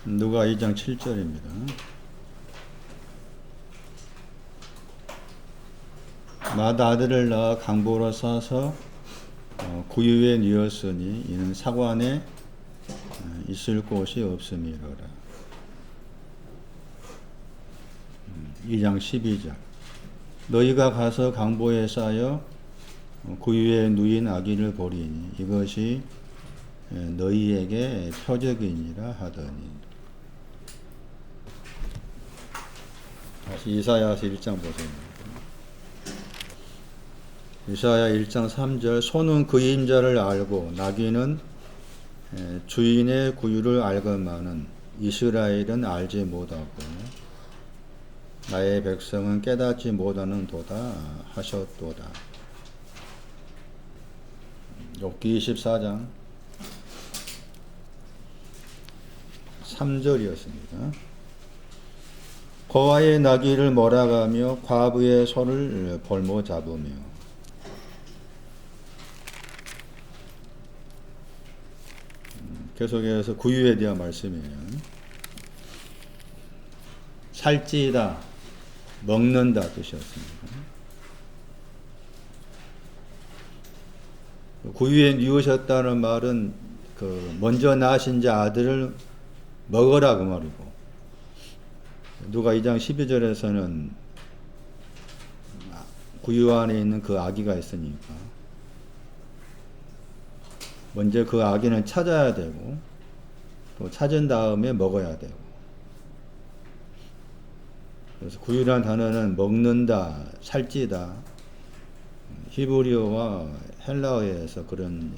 누가 2장 7절입니다. 맏 아들을 낳아 강보로 싸서 구유에 뉘었으니 이는 사관에 있을 곳이 없음이로라. 2장 12절 너희가 가서 강보에 쌓여 구유에 누인 아기를 보리니 이것이 너희에게 표적이니라 하더니. 다시 이사야서 1장 보세요. 이사야 1장 3절 소는 그 임자를 알고 나귀는 주인의 구유를 알건만은 이스라엘은 알지 못하고 나의 백성은 깨닫지 못하는도다 하셨도다. 욥기 24장 3절이었습니다. 거와의 나귀를 몰아가며 과부의 소를 볼모 잡으며. 계속해서 구유에 대한 말씀이에요. 살찌다, 먹는다 뜻이었습니다. 구유에 뉘우셨다는 말은 먼저 낳으신 자 아들을 먹어라 그 말이고, 누가 2장 12절에서는 구유 안에 있는 그 아기가 있으니까 먼저 그 아기는 찾아야 되고 또 찾은 다음에 먹어야 되고, 그래서 구유라는 단어는 먹는다, 살찌다, 히브리어와 헬라어에서 그런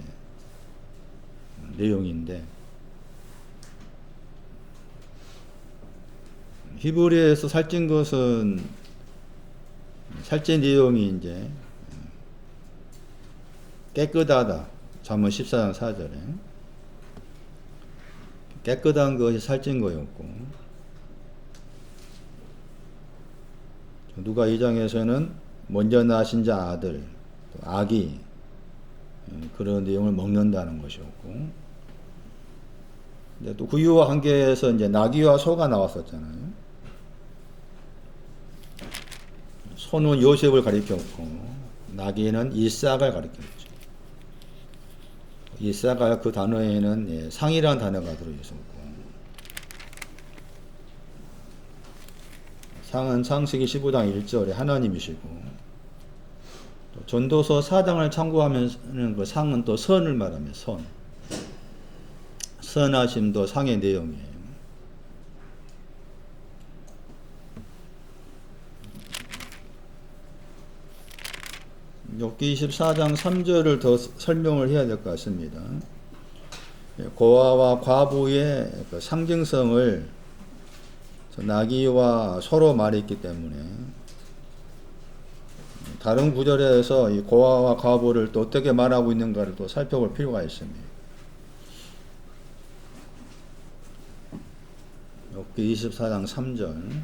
내용인데, 히브리어에서 살찐 것은 살찐 내용이 이제 깨끗하다. 잠언 14장 4절에 깨끗한 것이 살찐 거였고, 누가 2장에서는 먼저 낳으신 자 아들, 아기 그런 내용을 먹는다는 것이었고, 근데 또 구유와 관계에서 이제 나귀와 소가 나왔었잖아요. 소는 요셉을 가리켰고 나귀는 이삭을 가리켰죠. 이삭을 그 단어에는 상이라는 단어가 들어있었고, 상은 창세기 15장 1절에 하나님이시고, 또 전도서 4장을 참고하면 그 상은 또 선을 말하며 선. 선하심도 상의 내용이에요. 욥기 24장 3절을 더 설명을 해야 될 것 같습니다. 고아와 과부의 그 상징성을 나귀와 소로 말했기 때문에 다른 구절에서 이 고아와 과부를 또 어떻게 말하고 있는가를 또 살펴볼 필요가 있습니다. 욥기 24장 3절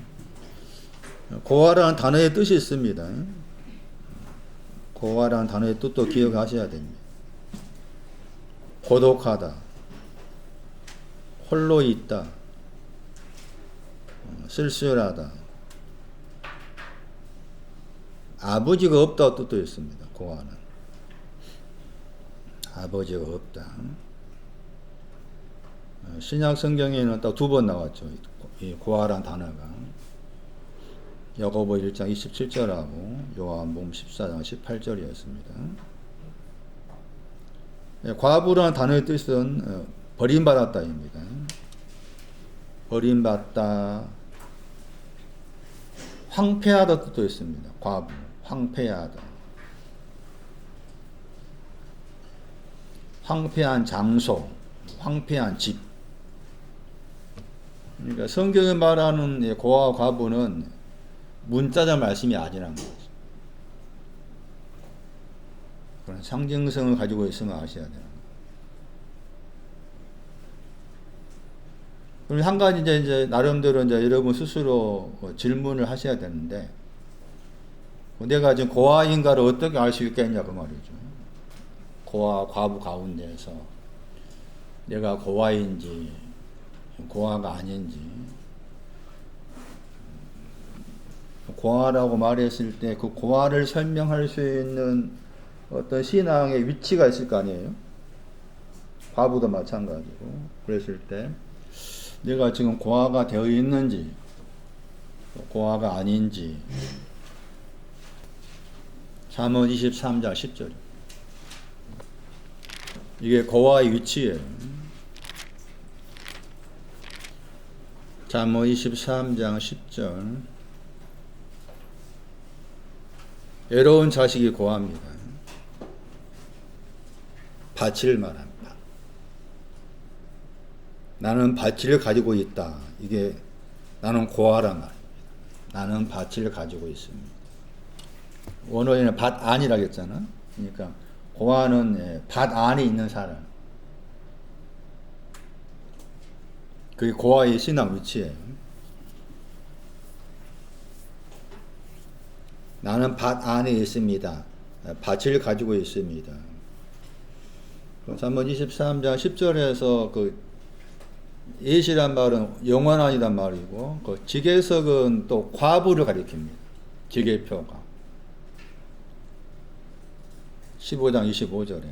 고아라는 단어의 뜻이 있습니다. 고아라는 단어의 뜻도 기억하셔야 됩니다. 고독하다, 홀로 있다, 쓸쓸하다, 아버지가 없다 뜻도 있습니다. 고아는 아버지가 없다. 신약 성경에는 딱 2번 나왔죠. 이 고아란 단어가 야고보 1장 27절하고 요한복음 14장 18절이었습니다. 과부라는 단어의 뜻은 버림받았다입니다. 버림받다, 황폐하다 뜻도 있습니다. 과부, 황폐하다, 황폐한 장소, 황폐한 집. 그러니까 성경에 말하는 고아와 과부는 문자적 말씀이 아니란 거죠. 그런 상징성을 가지고 있으면 아셔야 되는 거예요. 그럼 한 가지 이제 나름대로 이제 여러분 스스로 질문을 하셔야 되는데, 내가 지금 고아인가를 어떻게 알 수 있겠냐 그 말이죠. 고아 과부 가운데에서 내가 고아인지 고아가 아닌지. 고아라고 말했을 때 그 고아를 설명할 수 있는 어떤 신앙의 위치가 있을 거 아니에요? 과부도 마찬가지고. 그랬을 때 내가 지금 고아가 되어 있는지 고아가 아닌지. 잠언 23장 10절. 이게 고아의 위치예요. 잠언 23장 10절. 외로운 자식이 고아입니다. 밭을 말합니다. 나는 밭을 가지고 있다. 이게 나는 고아란 말입니다. 나는 밭을 가지고 있습니다. 원어에는 밭 안이라고 했잖아. 그러니까 고아는 밭 안에 있는 사람. 그게 고아의 신앙 위치예요. 나는 밭 안에 있습니다. 밭을 가지고 있습니다. 잠언 23장 10절에서 그 예시란 말은 영원한이란 말이고, 그 지계석은 또 과부를 가리킵니다. 지계표가 15장 25절에.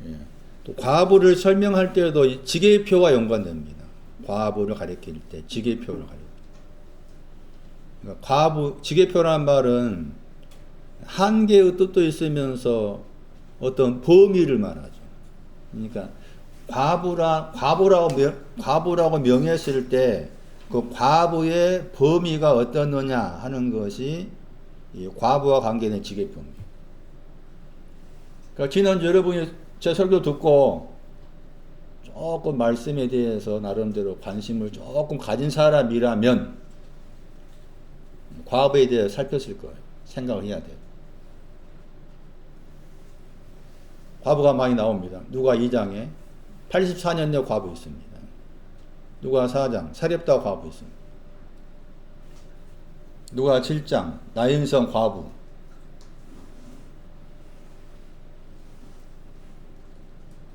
예. 또 과부를 설명할 때도 지계표와 연관됩니다. 과부를 가리킬 때 지계표를 가리킵니다. 그러니까 과부, 지계표란 말은 한 개의 뜻도 있으면서 어떤 범위를 말하죠. 그러니까 과부라고 명했을 때 그 과부의 범위가 어떻느냐 하는 것이 이 과부와 관계된 지계표입니다. 그러니까 지난주 여러분이 제 설교 듣고 조금 말씀에 대해서 나름대로 관심을 조금 가진 사람이라면 과부에 대해 살폈을 거예요. 생각을 해야 돼요. 과부가 많이 나옵니다. 누가 2장에 84년에 과부 있습니다. 누가 4장 사렙다 과부 있습니다. 누가 7장 나인성 과부.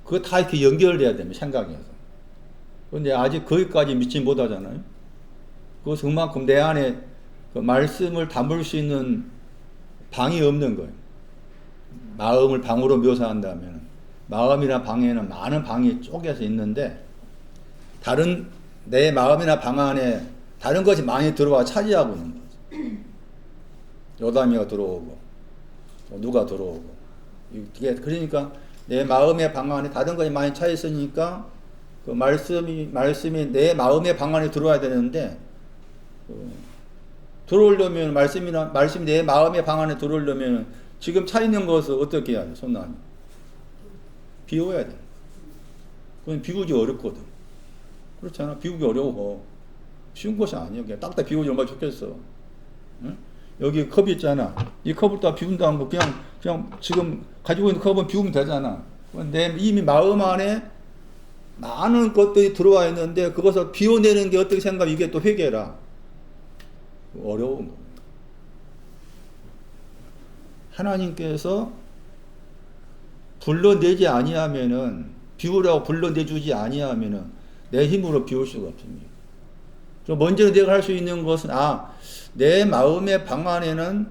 그거 다 이렇게 연결돼야 됩니다. 생각해서. 그런데 아직 거기까지 믿지 못하잖아요. 그것은 그만큼 내 안에 그 말씀을 담을 수 있는 방이 없는 거예요. 마음을 방으로 묘사한다면 마음이나 방에는 많은 방이 쪼개서 있는데 내 마음이나 방 안에 다른 것이 많이 들어와 차지하고 있는 거죠. 요담이가 들어오고 누가 들어오고. 그러니까 내 마음의 방 안에 다른 것이 많이 차 있으니까 그 말씀이 내 마음의 방 안에 들어와야 되는데 들어오려면 말씀이 내 마음의 방 안에 들어오려면 지금 차 있는 것을 어떻게 해야 돼? 손나니 비워야 돼. 그건 비우기 어렵거든. 그렇잖아. 비우기 어려워. 쉬운 것이 아니야. 그냥 딱딱 비우기 얼마나 좋겠어. 응? 여기 컵이 있잖아. 이 컵을 다 비운다는 거 그냥 지금 가지고 있는 컵은 비우면 되잖아. 내 이미 마음 안에 많은 것들이 들어와 있는데 그것을 비워내는 게 어떻게 생각하면 이게 또 회개라. 어려운 겁니다. 하나님께서 불러내지 아니하면은 비우라고 불러내주지 아니하면은 내 힘으로 비울 수가 없습니다. 먼저 내가 할 수 있는 것은 내 마음의 방 안에는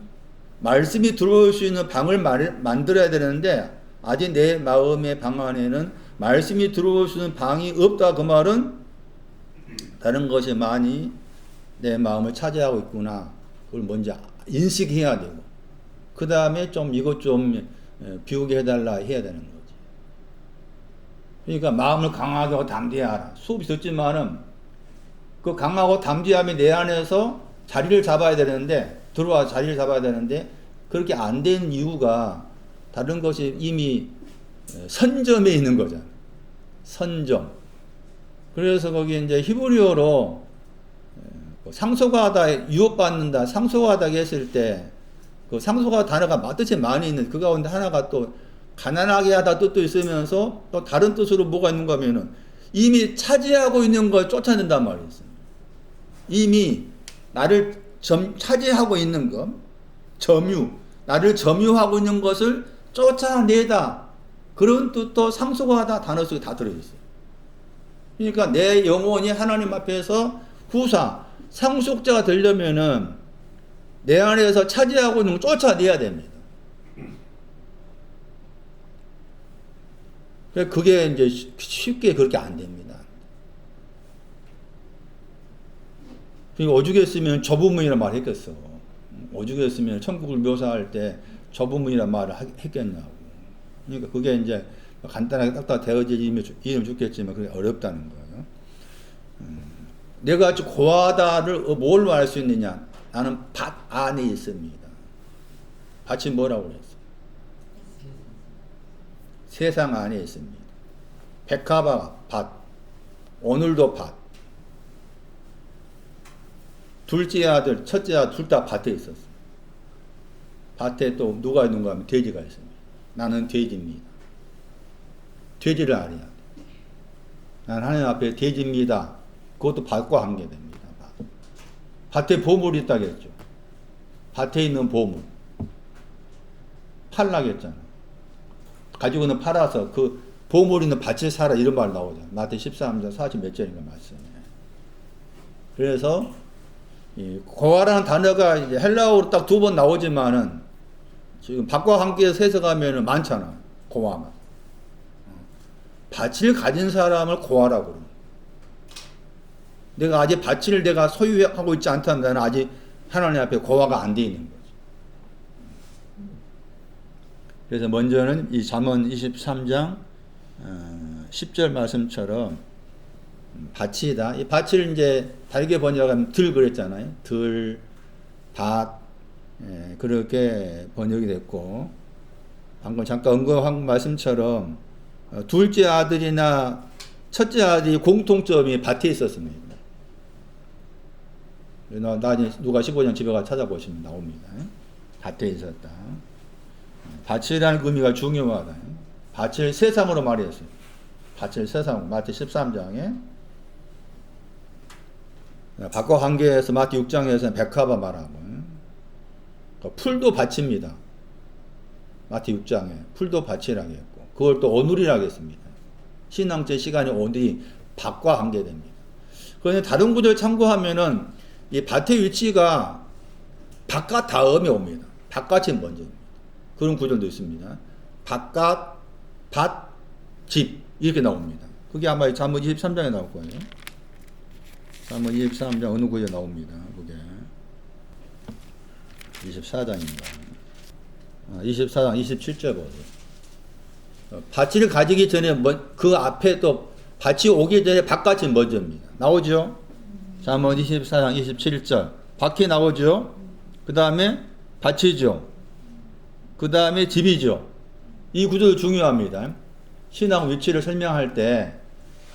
말씀이 들어올 수 있는 방을 만들어야 되는데 아직 내 마음의 방 안에는 말씀이 들어올 수 있는 방이 없다. 그 말은 다른 것이 많이 내 마음을 차지하고 있구나. 그걸 먼저 인식해야 되고 그 다음에 좀 이것 좀 비우게 해달라 해야 되는 거지. 그러니까 마음을 강하게 담대하라. 수업이 듣지만은 그 강하고 담대함이 내 안에서 자리를 잡아야 되는데 들어와 자리를 잡아야 되는데 그렇게 안 된 이유가 다른 것이 이미 선점에 있는 거잖아. 선점. 그래서 거기 이제 히브리어로 상속하다 유혹받는다 상속하다 했을 때 그 상속하다 단어가 뜻이 많이 있는 그 가운데 하나가 또 가난하게 하다 뜻도 있으면서 또 다른 뜻으로 뭐가 있는가 하면은 이미 차지하고 있는 걸 쫓아낸단 말이 있어요. 이미 나를 차지하고 있는 것, 나를 점유하고 있는 것을 쫓아내다. 그런 뜻도 상속하다 단어 속에 다 들어있어요. 그러니까 내 영혼이 하나님 앞에서 후사, 상속자가 되려면은 내 안에서 차지하고 있는 걸 쫓아내야 됩니다. 그게 이제 쉽게 그렇게 안 됩니다. 그러니까 오죽했으면 저부문이라는 말을 했겠어. 오죽했으면 천국을 묘사할 때 저부문이라는 말을 했겠냐고. 그러니까 그게 이제 간단하게 딱딱 되어지면 좋겠지만 그게 어렵다는 거예요. 내가 아주 고하다를 뭘로 알 수 있느냐? 나는 밭 안에 있습니다. 밭이 뭐라고 그랬어? 세상 안에 있습니다. 백합화 밭, 오늘도 밭. 둘째 아들, 첫째 아들 둘 다 밭에 있었어. 밭에 또 누가 있는가 하면 돼지가 있습니다. 나는 돼지입니다. 돼지를 알아야 돼. 나는 하나님 앞에 돼지입니다. 그것도 밭과 관계됩니다. 밭에 보물이 있다겠죠. 밭에 있는 보물. 팔라겠잖아. 가지고는 팔아서 그 보물 있는 밭을 사라 이런 말 나오잖아. 마태 13장 40 몇 절인가 말씀에. 그래서 이 고아라는 단어가 이제 헬라어로 딱 두 번 나오지만은 지금 밭과 관계에서 해석하면은 많잖아. 고아만. 밭을 가진 사람을 고아라고 그럽니다. 내가 아직 밭을 내가 소유하고 있지 않다면 나는 아직 하나님 앞에 고아가 안 돼 있는 거지. 그래서 먼저는 이 잠언 23장 10절 말씀처럼 밭이다. 이 밭을 이제 다르게 번역하면 들 그랬잖아요. 들, 밭, 그렇게 번역이 됐고, 방금 잠깐 언급한 말씀처럼 둘째 아들이나 첫째 아들이 공통점이 밭에 있었습니다. 나중에 누가 15장 집에 가서 찾아보시면 나옵니다. 밭에 있었다. 밭이라는 의미가 중요하다. 밭을 세상으로 말했어요. 밭을 세상으로. 마태 13장에. 밭과 관계에서 마태 6장에서는 백합화 말하고. 풀도 밭입니다. 마태 6장에. 풀도 밭이라고 했고. 그걸 또 오늘이라고 했습니다. 신앙제 시간이 오늘이 밭과 관계됩니다. 그런데 다른 구절을 참고하면은 이 밭의 위치가 바깥 다음에 옵니다. 바깥이 먼저입니다. 그런 구절도 있습니다. 바깥, 밭, 집 이렇게 나옵니다. 그게 아마 잠언 23장에 나올 거예요. 잠언 23장 어느 구절에 나옵니다. 그게 24장입니다. 24장 27절 보세요. 밭을 가지기 전에 그 앞에 또 밭이 오기 전에 바깥이 먼저입니다. 나오죠? 잠언 24장 27절 밭이 나오죠. 그 다음에 밭이죠. 그 다음에 집이죠. 이 구조도 중요합니다. 신앙 위치를 설명할 때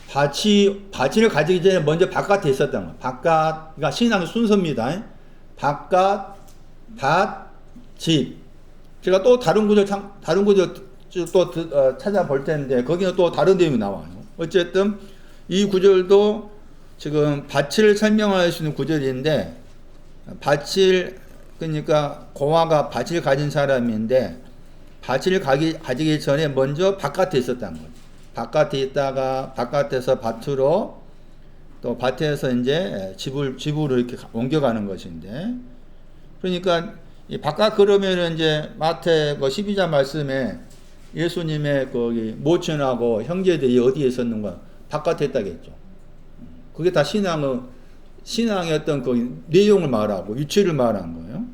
밭을 가지기 전에 먼저 바깥에 있었던 거. 바깥, 그러니까 신앙의 순서입니다. 바깥, 밭, 집. 제가 또 다른 구조 또 찾아볼 텐데 거기는 또 다른 내용이 나와요. 어쨌든 이 구절도 지금 밭을 설명할 수 있는 구절인데 그러니까 고아가 밭을 가진 사람인데 밭을 가지기 전에 먼저 바깥에 있었다는 거죠. 바깥에 있다가 바깥에서 밭으로 또 밭에서 이제 집으로 이렇게 옮겨가는 것인데 그러니까 이 바깥 그러면은 이제 마태 12장 말씀에 예수님의 거기 모친하고 형제들이 어디에 있었는가 바깥에 있다겠죠. 그게 다 신앙의 어떤 그 내용을 말하고 위치를 말한 거예요.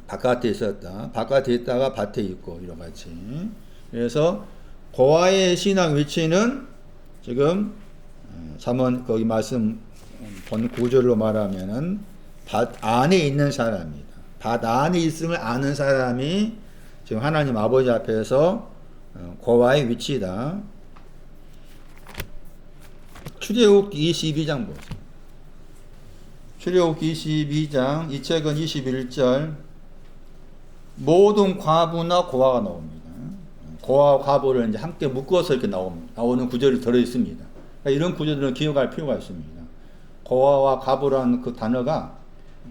바깥에 있었다. 바깥에 있다가 밭에 있고 이와 같이. 그래서 고아의 신앙 위치는 지금 잠언 거기 말씀 본 구절로 말하면은 밭 안에 있는 사람입니다. 밭 안에 있음을 아는 사람이 지금 하나님 아버지 앞에서 고아의 위치다. 출애굽기 22장 보세요. 출애굽기 22장 이 책은 21절 모든 과부나 고아가 나옵니다. 고아와 과부를 이제 함께 묶어서 이렇게 나오는 구절이 들어 있습니다. 그러니까 이런 구절들은 기억할 필요가 있습니다. 고아와 과부라는 그 단어가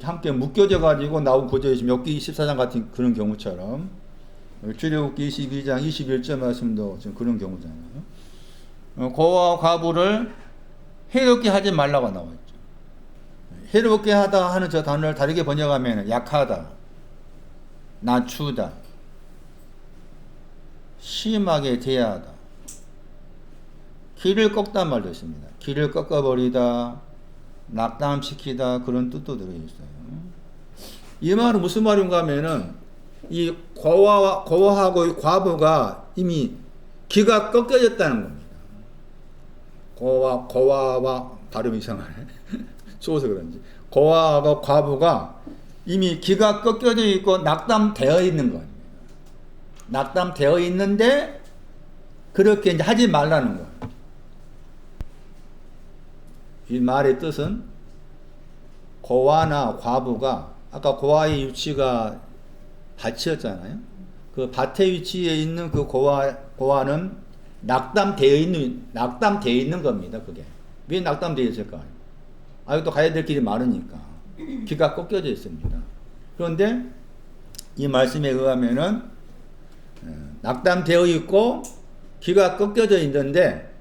함께 묶여져 가지고 나온 구절이 지금 욥기 24장 같은 그런 경우처럼 출애굽기 22장 21절 말씀도 지금 그런 경우잖아요. 고아와 과부를 해롭게 하지 말라고 나와 있죠. 해롭게 하다 하는 저 단어를 다르게 번역하면 약하다, 낮추다, 심하게 대하다, 길을 꺾단 말도 있습니다. 길을 꺾어버리다, 낙담시키다, 그런 뜻도 들어있어요. 이 말은 무슨 말인가 하면은 이 고아하고 과부가 이미 기가 꺾여졌다는 겁니다. 고아와 발음이 이상하네. 좋아서 그런지. 고아하고 과부가 이미 기가 꺾여져 있고 낙담되어 있는 거예요. 낙담되어 있는데 그렇게 이제 하지 말라는 거예요. 이 말의 뜻은 고아나 과부가 아까 고아의 위치가 밭이었잖아요. 그 밭의 위치에 있는 그 고아는 낙담되어 있는 겁니다. 그게 왜 낙담되어 있을까요? 아직도 가야 될 길이 많으니까 귀가 꺾여져 있습니다. 그런데 이 말씀에 의하면은 낙담되어 있고 귀가 꺾여져 있는데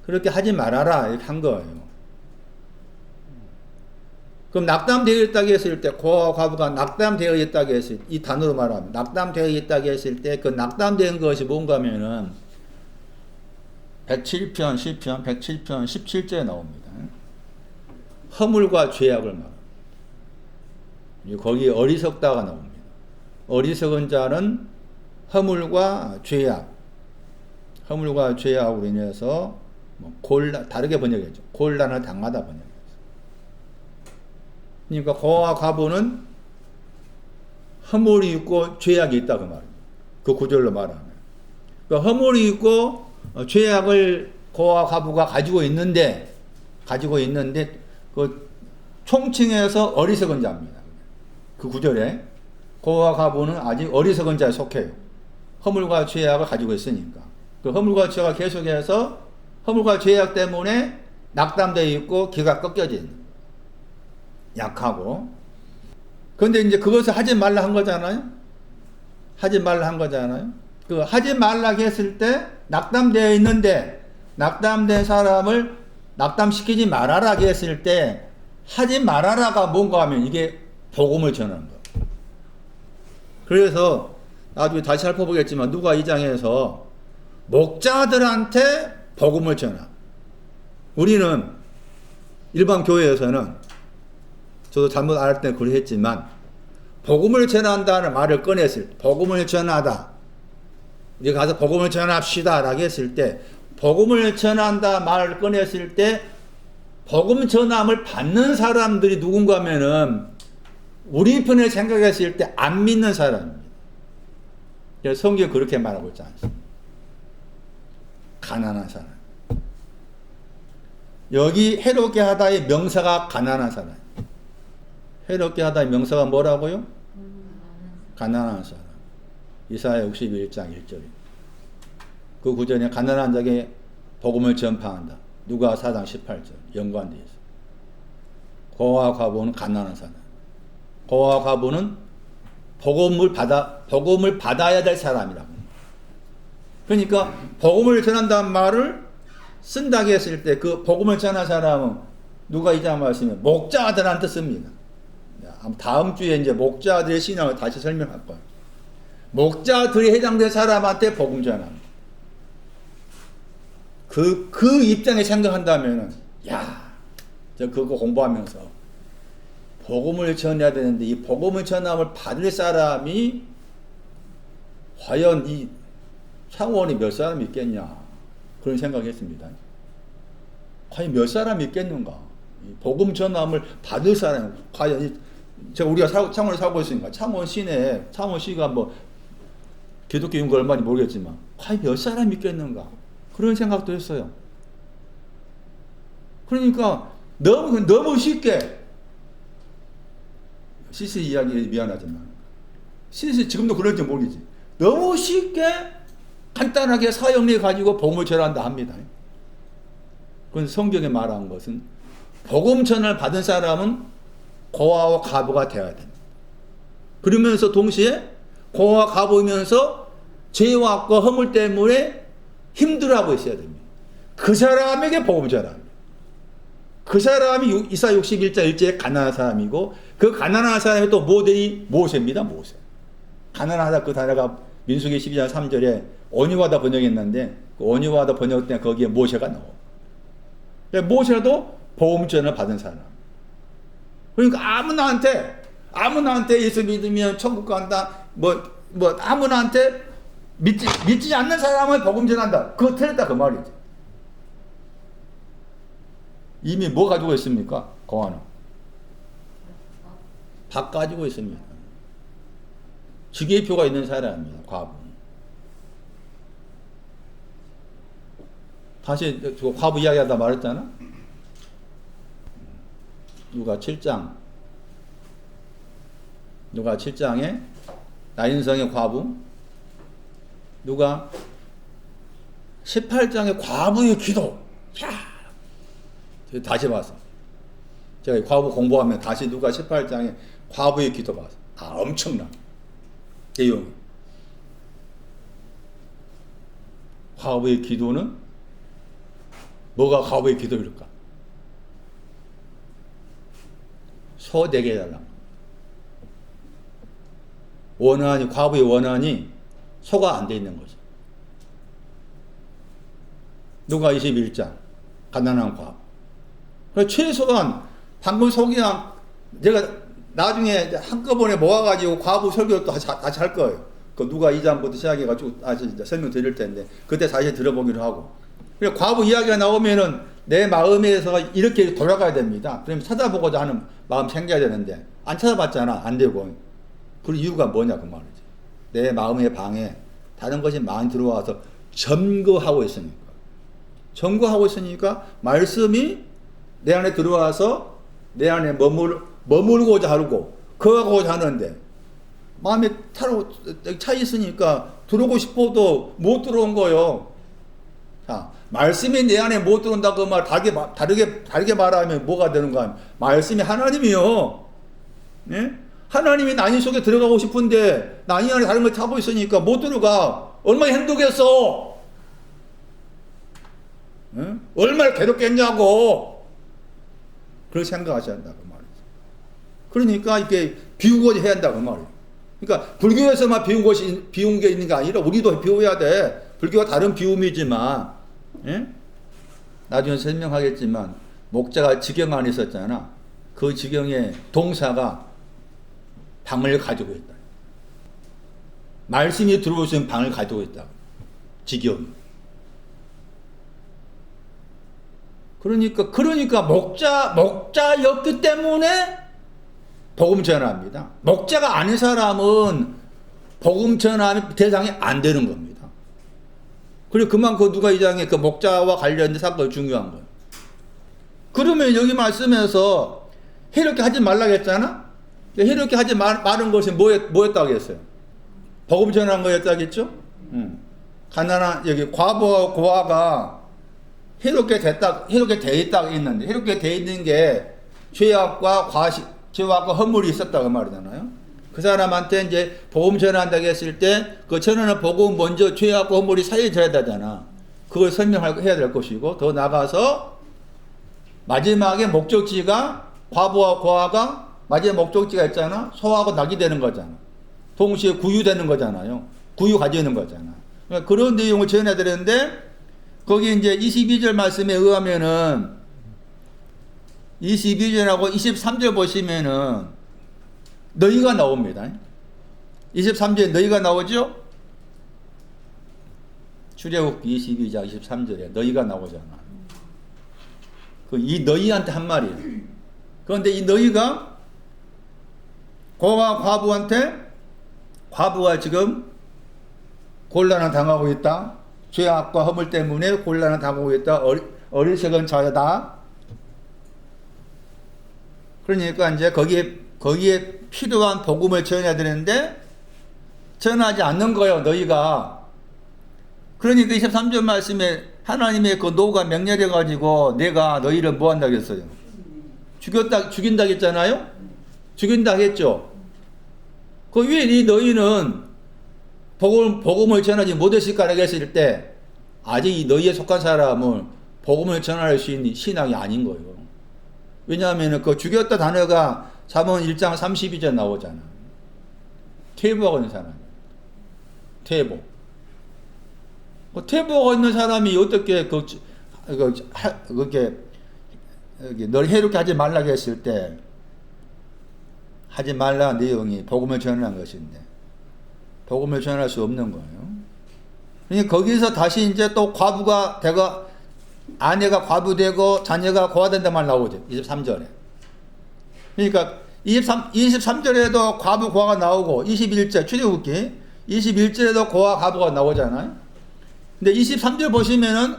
그렇게 하지 말아라 이렇게 한 거예요. 그럼 낙담되어 있다고 했을 때 고아와 과부가 낙담되어 있다고 했을 때 이 단어로 말하면 낙담되어 있다고 했을 때 그 낙담된 것이 뭔가 하면은 107편 시편 107편 17절에 나옵니다. 허물과 죄악을 말합니다. 거기 어리석다가 나옵니다. 어리석은 자는 허물과 죄악으로 인해서 다르게 번역했죠. 곤란을 당하다 번역했어요. 그러니까 고아와 과부는 허물이 있고 죄악이 있다고 말합니다. 그 구절로 말하면. 그러니까 허물이 있고 죄악을 고아와 과부가 가지고 있는데 그 총칭해서 어리석은 자입니다. 그 구절에 고아와 과부는 아직 어리석은 자에 속해요. 허물과 죄악을 가지고 있으니까. 그 허물과 죄악을 계속해서 허물과 죄악 때문에 낙담되어 있고 기가 꺾여져 있는 약하고. 그런데 이제 그것을 하지 말라 한 거잖아요. 그 하지 말라 했을 때 낙담되어 있는데 낙담된 사람을 낙담시키지 말아라 했을 때 하지 말아라가 뭔가 하면 이게 복음을 전하는 거. 그래서 나중에 다시 살펴보겠지만 누가 2장에서 목자들한테 복음을 전하. 우리는 일반 교회에서는 저도 잘못 알 때 그랬지만 복음을 전한다는 말을 꺼냈을 때 복음을 전하다. 우리가 가서 복음을 전합시다 라고 했을 때 복음을 전한다 말을 꺼냈을 때 복음 전함을 받는 사람들이 누군가 하면은 우리 편을 생각했을 때 안 믿는 사람입니다. 그래서 성경이 그렇게 말하고 있지 않습니다. 가난한 사람. 여기 해롭게 하다의 명사가 가난한 사람. 해롭게 하다의 명사가 뭐라고요? 가난한 사람. 이사야 61장 1절입니다. 그 구절에 가난한 자에게 복음을 전파한다. 누가 4장 18절 연관되어 있어요. 고아와 과부는 가난한 사람. 고아와 과부는 복음을 받아야 될 사람이라고. 그러니까 복음을 전한다는 말을 쓴다고 했을 때 그 복음을 전한 사람은 누가 이 장 말씀에 목자들한테 씁니다. 다음 주에 이제 목자들의 신앙을 다시 설명할 거예요. 목자들이 해당된 사람한테 복음 전합니다. 그 입장에 생각한다면은, 저 그거 공부하면서 복음을 전해야 되는데 이 복음을 전함을 받을 사람이 과연 이 창원이 몇 사람 있겠냐 그런 생각했습니다. 과연 몇 사람 있겠는가? 복음 전함을 받을 사람 과연 우리가 창원에 살고 있으니까 창원 시내에 창원시가 뭐 기독교 인구가 얼마인지 모르겠지만 과연 몇 사람 있겠는가 그런 생각도 했어요. 그러니까 너무 쉽게 시스 이야기 미안하지만 시스 지금도 그런지 모르겠지. 너무 쉽게 간단하게 사형리 가지고 복음을 전한다 합니다. 그건 성경에 말한 것은 복음 전을 받은 사람은 고아와 과부가 되어야 됩니다. 그러면서 동시에 고아와 과부이면서 죄와 악과 허물 때문에 힘들어하고 있어야 됩니다. 그 사람에게 복음을 전합니다. 그 사람이 이사 61장 1절에 가난한 사람이고 그 가난한 사람이 또 모델이 모세입니다. 모세. 가난하다 그 단어가 민수기 12장 3절에 온유하다 번역했는데 그 온유하다 번역 때 거기에 모세가 나와. 모세도 복음전을 받은 사람. 그러니까 아무나한테 예수 믿으면 천국 간다. 아무나한테 믿지 않는 사람을 복음 전한다. 그거 틀렸다 그 말이지. 이미 뭐 가지고 있습니까? 고아는 밥 가지고 있습니다. 지계표가 있는 사람입니다. 과부. 다시 과부 이야기하다 말했잖아. 누가 7장에 나인성의 과부, 누가 18장의 과부의 기도. 다시 봤어. 제가 과부 공부하면 다시 누가 18장에 과부의 기도 봤어. 엄청나. 내용이. 과부의 기도는 뭐가 과부의 기도일까? 소 4개 해달라. 과부의 원한이 소가 안 돼 있는 거죠. 누가 21장 가난한 과부. 최소한 방금 소개한 제가 나중에 한꺼번에 모아가지고 과부 설교를 또 다시 할 거예요. 그 누가 2장부터 시작해가지고 다시 설명 드릴 텐데 그때 다시 들어보기로 하고. 그래서 과부 이야기가 나오면은 내 마음에서 이렇게 돌아가야 됩니다. 그러면 찾아보고자 하는 마음 생겨야 되는데 안 찾아봤잖아. 안 되고. 그 이유가 뭐냐 그 말이지. 내 마음의 방에 다른 것이 많이 들어와서 점거하고 있으니까 말씀이 내 안에 들어와서 내 안에 머물고자 하고 거하고자 하는데 마음에 차 있으니까 들어오고 싶어도 못 들어온 거요. 자, 말씀이 내 안에 못 들어온다 그 말 다르게 말하면 뭐가 되는가? 말씀이 하나님이요. 예? 하나님이 나인 속에 들어가고 싶은데 나인 안에 다른 걸 타고 있으니까 못 들어가. 얼마나 힘들겠어. 예? 얼마나 괴롭겠냐고. 그렇게 생각하셔야 한다 그 말이죠. 그러니까 이렇게 비우고자 해야 한다 그 말이에요. 그러니까 불교에서만 비운 게 있는 게 아니라 우리도 비워야 돼. 불교가 다른 비움이지만, 예? 나중에 설명하겠지만 목자가 지경 안에 있었잖아. 그 지경의 동사가 방을 가지고 있다. 말씀이 들어오신 방을 가지고 있다. 지경. 그러니까 목자였기 때문에 복음 전합니다. 목자가 아닌 사람은 복음 전함 대상이 안 되는 겁니다. 그리고 그만큼 누가 이 장에 그 목자와 관련된 사건이 중요한 거예요. 그러면 여기 말씀에서 해롭게 하지 말라고 했잖아? 해롭게 하지 말은 것이 뭐였다고 했어요? 복음 전한 거였다고 했죠? 가난한, 여기 과부와 고아가 해롭게 돼 있다고 했는데, 해롭게 돼 있는 게 죄악과 허물이 있었다고 말이잖아요. 그 사람한테 이제 복음 전한다고 했을 때, 그 전하는 복음 먼저 죄악과 허물이 사해져야 되잖아. 그걸 설명해야 될 것이고, 더 나가서 마지막에 목적지가 과부와 고아가 마지막 목적지가 있잖아. 소하고 낙이 되는 거잖아. 동시에 구유되는 거잖아요. 구유 가지는 거잖아. 그러니까 그런 내용을 전해야 되는데, 거기 이제 22절 말씀에 의하면은 22절하고 23절 보시면은 너희가 나옵니다. 23절에 너희가 나오죠? 출애굽기 22장 23절에 너희가 나오잖아. 이 너희한테 한 말이에요. 그런데 이 너희가 고아 과부가 지금 곤란을 당하고 있다. 죄악과 허물 때문에 곤란을 당하고 있다. 어리석은 자여다. 그러니까 이제 거기에 필요한 복음을 전해야 되는데 전하지 않는 거예요. 너희가. 그러니까 23절 말씀에 하나님의 그 노가 명령해 가지고 내가 너희를 뭐 한다고 했어요? 죽인다고 했잖아요? 죽인다고 했죠. 그 왜 이 너희는 복음을 전하지 못했을까라고 했을 때 아직 이 너희에 속한 사람은 복음을 전할 수 있는 신앙이 아닌 거예요. 왜냐하면 그 죽였다 단어가 잠언 1장 32절 나오잖아. 퇴보하고 있는 사람. 퇴보. 퇴보하고 있는 사람이 어떻게 그렇게 널 해롭게 하지 말라고 했을 때 하지 말라 내용이 복음을 전하는 것인데 복음을 전할 수 없는 거예요. 그러니까 거기서 다시 이제 또 과부가 되고 아내가 과부되고 자녀가 고아된다 말 나오죠. 23절에. 그러니까 23절에도 과부 고아가 나오고 21절 출애굽기 21절에도 고아 과부가 나오잖아요. 근데 23절 보시면은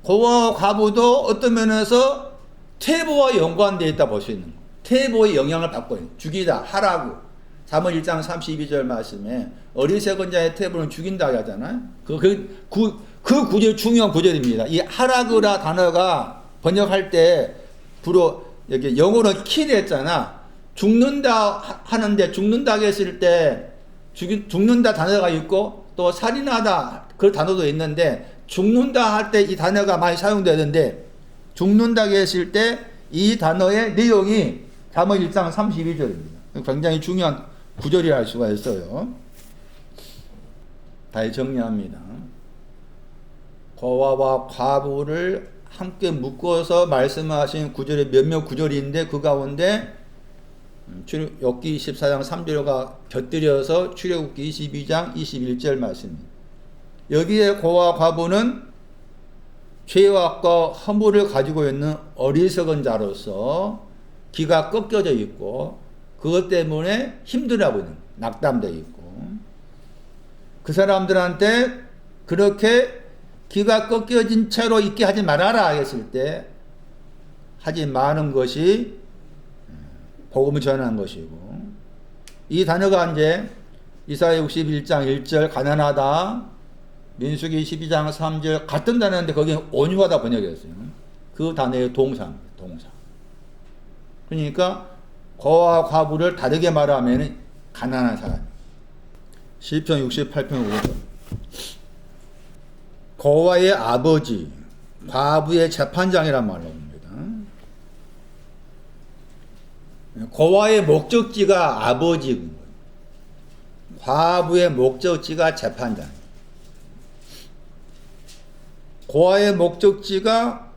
고아 과부도 어떤 면에서 퇴보와 연관되어 있다 볼 수 있는 거예요. 퇴보의 영향을 받고 있는 죽이다 하라고 잠언 1장 32절 말씀에 어리석은 자의 퇴보는 죽인다 하잖아요. 그 구절 중요한 구절입니다. 이 하라그라 단어가 번역할 때 주로 여기 영어로 킬했잖아. 죽는다 하는데 죽는다 했을 때 죽는다 단어가 있고 또 살인하다 그 단어도 있는데 죽는다 할 때 이 단어가 많이 사용되는데 죽는다 했을 때 이 단어의 내용이 잠언 1장 32절입니다. 굉장히 중요한 구절이라 할 수가 있어요. 다시 정리합니다. 고아와 과부를 함께 묶어서 말씀하신 구절이 몇몇 구절인데 그 가운데 욥기 24장 3절과 곁들여서 출애굽기 22장 21절 말씀입니다. 여기에 고아와 과부는 죄악과 허물을 가지고 있는 어리석은 자로서 귀가 꺾여져 있고 그것 때문에 힘들어하고 있는 낙담되어 있고 그 사람들한테 그렇게 귀가 꺾여진 채로 있게 하지 말아라 했을 때 하지 마는 것이 복음을 전하는 것이고 이 단어가 이제 이사야 61장 1절 가난하다 민수기 12장 3절 같은 단어인데 거기는 온유하다 번역했어요. 그 단어의 동사입니다. 동사. 그러니까 고아와 과부를 다르게 말하면 가난한 사람. 시편 68편 5절. 고아의 아버지, 과부의 재판장이란 말로 합니다. 고아의 목적지가 아버지고 과부의 목적지가 재판장. 고아의 목적지가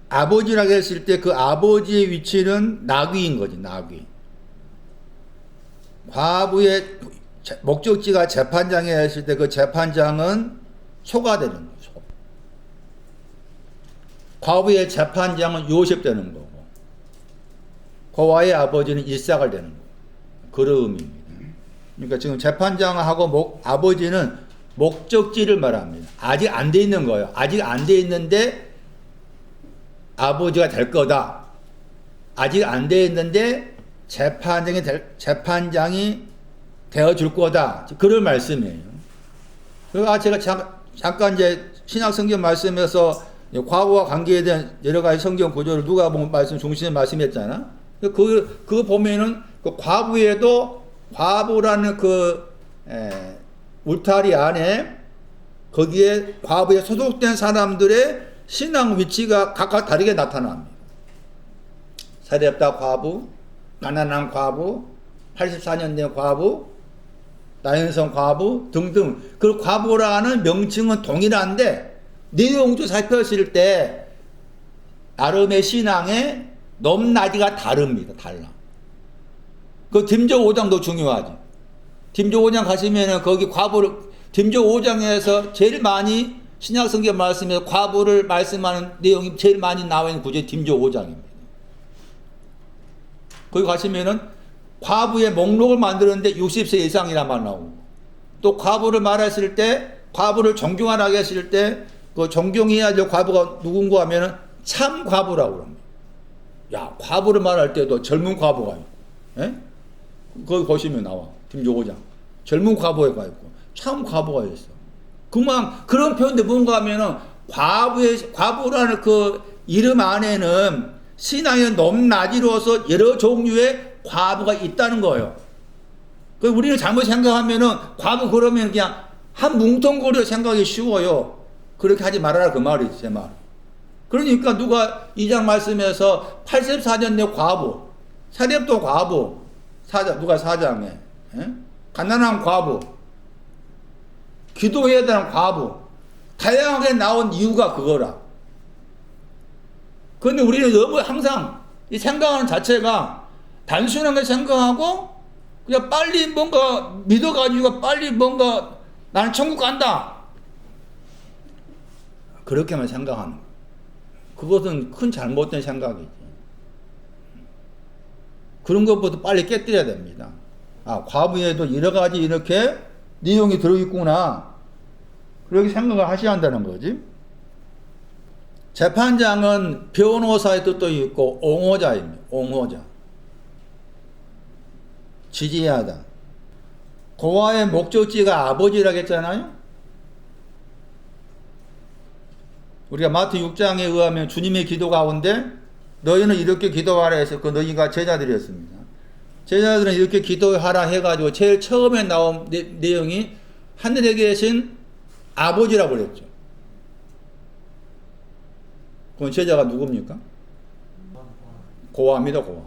아버지라고 했을 때 그 아버지의 위치는 나귀인 거지, 나귀. 과부의 목적지가 재판장에 했을 때 그 재판장은 소가 되는 거죠. 과부의 재판장은 요셉 되는 거고, 고아의 아버지는 이삭을 되는 거고, 그런 의미입니다. 그러니까 지금 재판장하고 아버지는 목적지를 말합니다. 아직 안 돼 있는 거예요. 아직 안 돼 있는데 아버지가 될 거다. 아직 안 돼 있는데 재판장이 되어줄 거다. 그런 말씀이에요. 그래서 제가 잠깐 이제 신약 성경 말씀에서 과거와 관계에 대한 여러 가지 성경 구조를 누가 보면 말씀 중심에 말씀했잖아. 그거 보면은 그 과부에도 과부라는 울타리 안에 거기에 과부에 소속된 사람들의 신앙 위치가 각각 다르게 나타납니다. 사렙다 과부, 가난한 과부, 84년 된 과부, 나연성 과부 등등 그 과부라는 명칭은 동일한데 내용도 살펴봤을 때 나름의 신앙의 높낮이가 다릅니다. 달라. 그 딘저 5장도 중요하지. 딘저 5장 가시면은 거기 과부를 딘저 5장에서 제일 많이 신약 성경 말씀에서 과부를 말씀하는 내용이 제일 많이 나와 있는 구절이 딘저 5장입니다. 거기 가시면은 과부의 목록을 만드는데 60세 이상이란 말 나오고 또 과부를 말했을 때 과부를 존경하라고 했을 때 그 존경해야 될 과부가 누군가 하면은 참 과부라고 합니다. 야, 과부를 말할 때도 젊은 과부가 있고, 거기 보시면 나와. 딘저 5장. 젊은 과부가 있고, 참 과부가 있어. 그런 표현도 뭔가 하면은 과부라는 그 이름 안에는 신앙의 높낮이로서 여러 종류의 과부가 있다는 거예요. 그 우리는 잘못 생각하면은 과부 그러면 그냥 한 뭉텅거려 생각하기 쉬워요. 그렇게 하지 말아라 그 말이지, 제 말. 그러니까 누가 2장 말씀에서 84년 내 과부, 사렙도 과부, 누가 4장에 가난한 과부, 기도해야 되는 과부, 다양하게 나온 이유가 그거라. 그런데 우리는 너무 항상 이 생각하는 자체가 단순하게 생각하고 그냥 빨리 뭔가 믿어가지고 빨리 뭔가 나는 천국 간다. 그렇게만 생각하는 거예요. 그것은 큰 잘못된 생각이지. 그런 것부터 빨리 깨뜨려야 됩니다. 아, 과부에도 여러 가지 이렇게 내용이 들어있구나. 그렇게 생각을 하셔야 한다는 거지. 재판장은 변호사의 뜻도 있고 옹호자입니다. 옹호자. 지지하다. 고아의 목적지가 아버지라고 했잖아요. 우리가 마태 6장에 의하면 주님의 기도 가운데 너희는 이렇게 기도하라 해서 그 너희가 제자들이었습니다. 제자들은 이렇게 기도하라 해가지고 제일 처음에 나온 내용이 하늘에 계신 아버지라고 그랬죠. 그건 제자가 누굽니까? 고아입니다. 고아.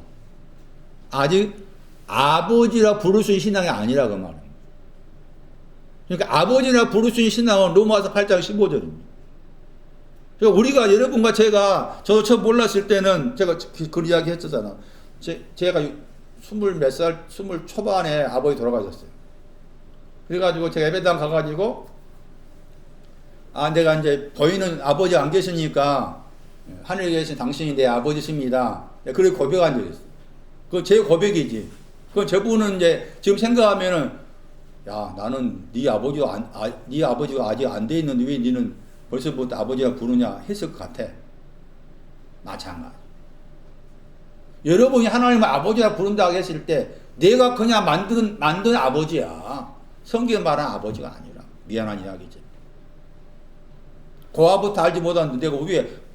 아직 아버지라 부를 수 있는 신앙이 아니라 그 말입니다. 그러니까 아버지라 부를 수 있는 신앙은 로마서 8장 15절입니다. 그러니까 우리가 여러분과 저도 처음 몰랐을 때는 제가 그 이야기 했었잖아. 제가 20몇 살, 20 초반에 아버지 돌아가셨어요. 그래가지고 제가 예배당 가가지고 내가 이제 보이는 아버지 안 계시니까 하늘에 계신 당신이 내 아버지십니다. 그렇게 고백한 적이 있어요. 그건 제 고백이지. 그건 저분은 이제 지금 생각하면은 야 나는 네 아버지가 아직 안 돼 있는데 왜 너는 벌써부터 아버지가 부르냐 했을 것 같아. 마찬가지. 여러분이 하나님을 아버지라 부른다고 했을 때 내가 그냥 만든 아버지야. 성경에 말하는 아버지가 아니라. 미안한 이야기지. 고아부터 알지 못하는데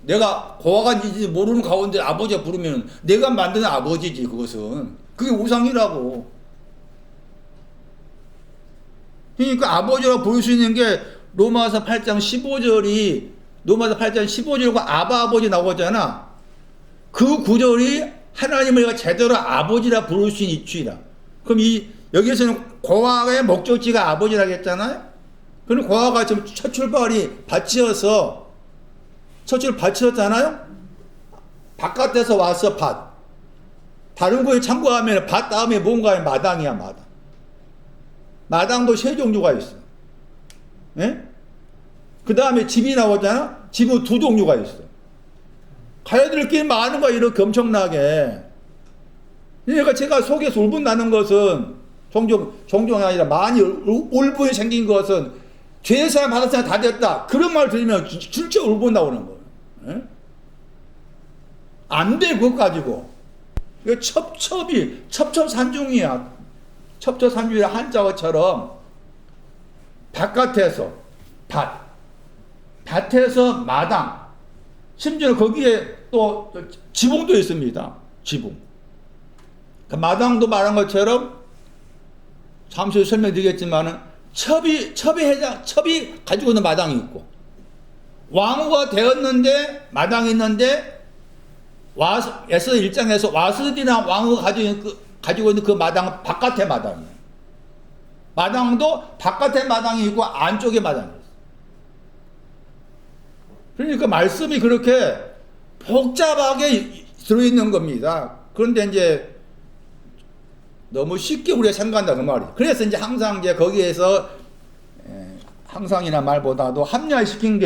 내가 고아가 있는지 모르는 가운데 아버지가 부르면 내가 만드는 아버지지. 그것은 그게 우상이라고. 그러니까 아버지라고 부를 수 있는 게 로마서 8장 15절과 아바 아버지 나오잖아. 그 구절이 하나님을 제대로 아버지라 부를 수 있는 이치이다. 그럼 여기에서는 고아의 목적지가 아버지라고 했잖아요. 그럼 고아가 지금 첫 출발이 밭이었잖아요. 바깥에서 와서 밭. 다른 거에 참고하면 밭 다음에 뭔가의 마당이야, 마당. 마당도 세 종류가 있어. 예? 그 다음에 집이 나오잖아? 집은 두 종류가 있어. 가야 될 길 많은 거야, 이렇게 엄청나게. 그러니까 제가 속에서 울분 나는 것은 종종이 아니라 많이 울분이 생긴 것은 죄의 사람 받은 사람 다 됐다. 그런 말 들으면 진짜 울분 나오는 거예요. 예? 안 돼, 그것 가지고. 이거 첩첩산중이야. 첩첩산중이라 한자어처럼 바깥에서 밭에서 마당, 심지어 거기에 또 지붕도 있습니다. 지붕. 그 마당도 말한 것처럼 잠시 후 설명드리겠지만은 첩이 가지고 있는 마당이 있고 왕후가 되었는데 마당이 있는데 에서 1장에서 와스디나 왕후가 가지고 있는 그 마당은 바깥의 마당이에요. 마당도 바깥에 마당이 있고 안쪽에 마당이 있어요. 그러니까 말씀이 그렇게 복잡하게 들어있는 겁니다. 그런데 이제 너무 쉽게 우리가 생각한다 그 말이에요. 그래서 이제 항상 이제 거기에서 항상이나 말보다도 합리화시킨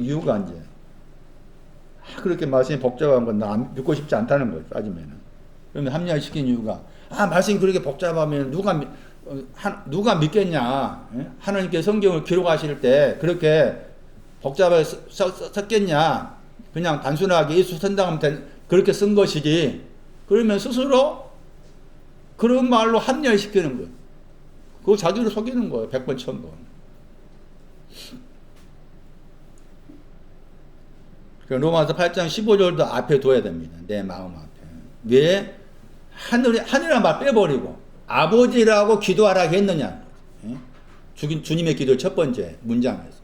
이유가 이제 그렇게 말씀이 복잡한 건 나 믿고 싶지 않다는 거예요. 따지면은. 그러면 합리화시킨 이유가 말씀이 그렇게 복잡하면 누가 믿겠냐? 하나님께 성경을 기록하실 때 그렇게 복잡하게 썼겠냐? 그냥 단순하게 예수 선당하면 그렇게 쓴 것이지. 그러면 스스로 그런 말로 합리화시키는 거예요. 그거 자기를 속이는 거예요. 100번 1000번. 로마서 8장 15절도 앞에 둬야 됩니다. 내 마음 앞에. 왜 하늘이란 말 빼버리고 아버지라고 기도하라고 했느냐. 주님의 기도 첫 번째 문장에서.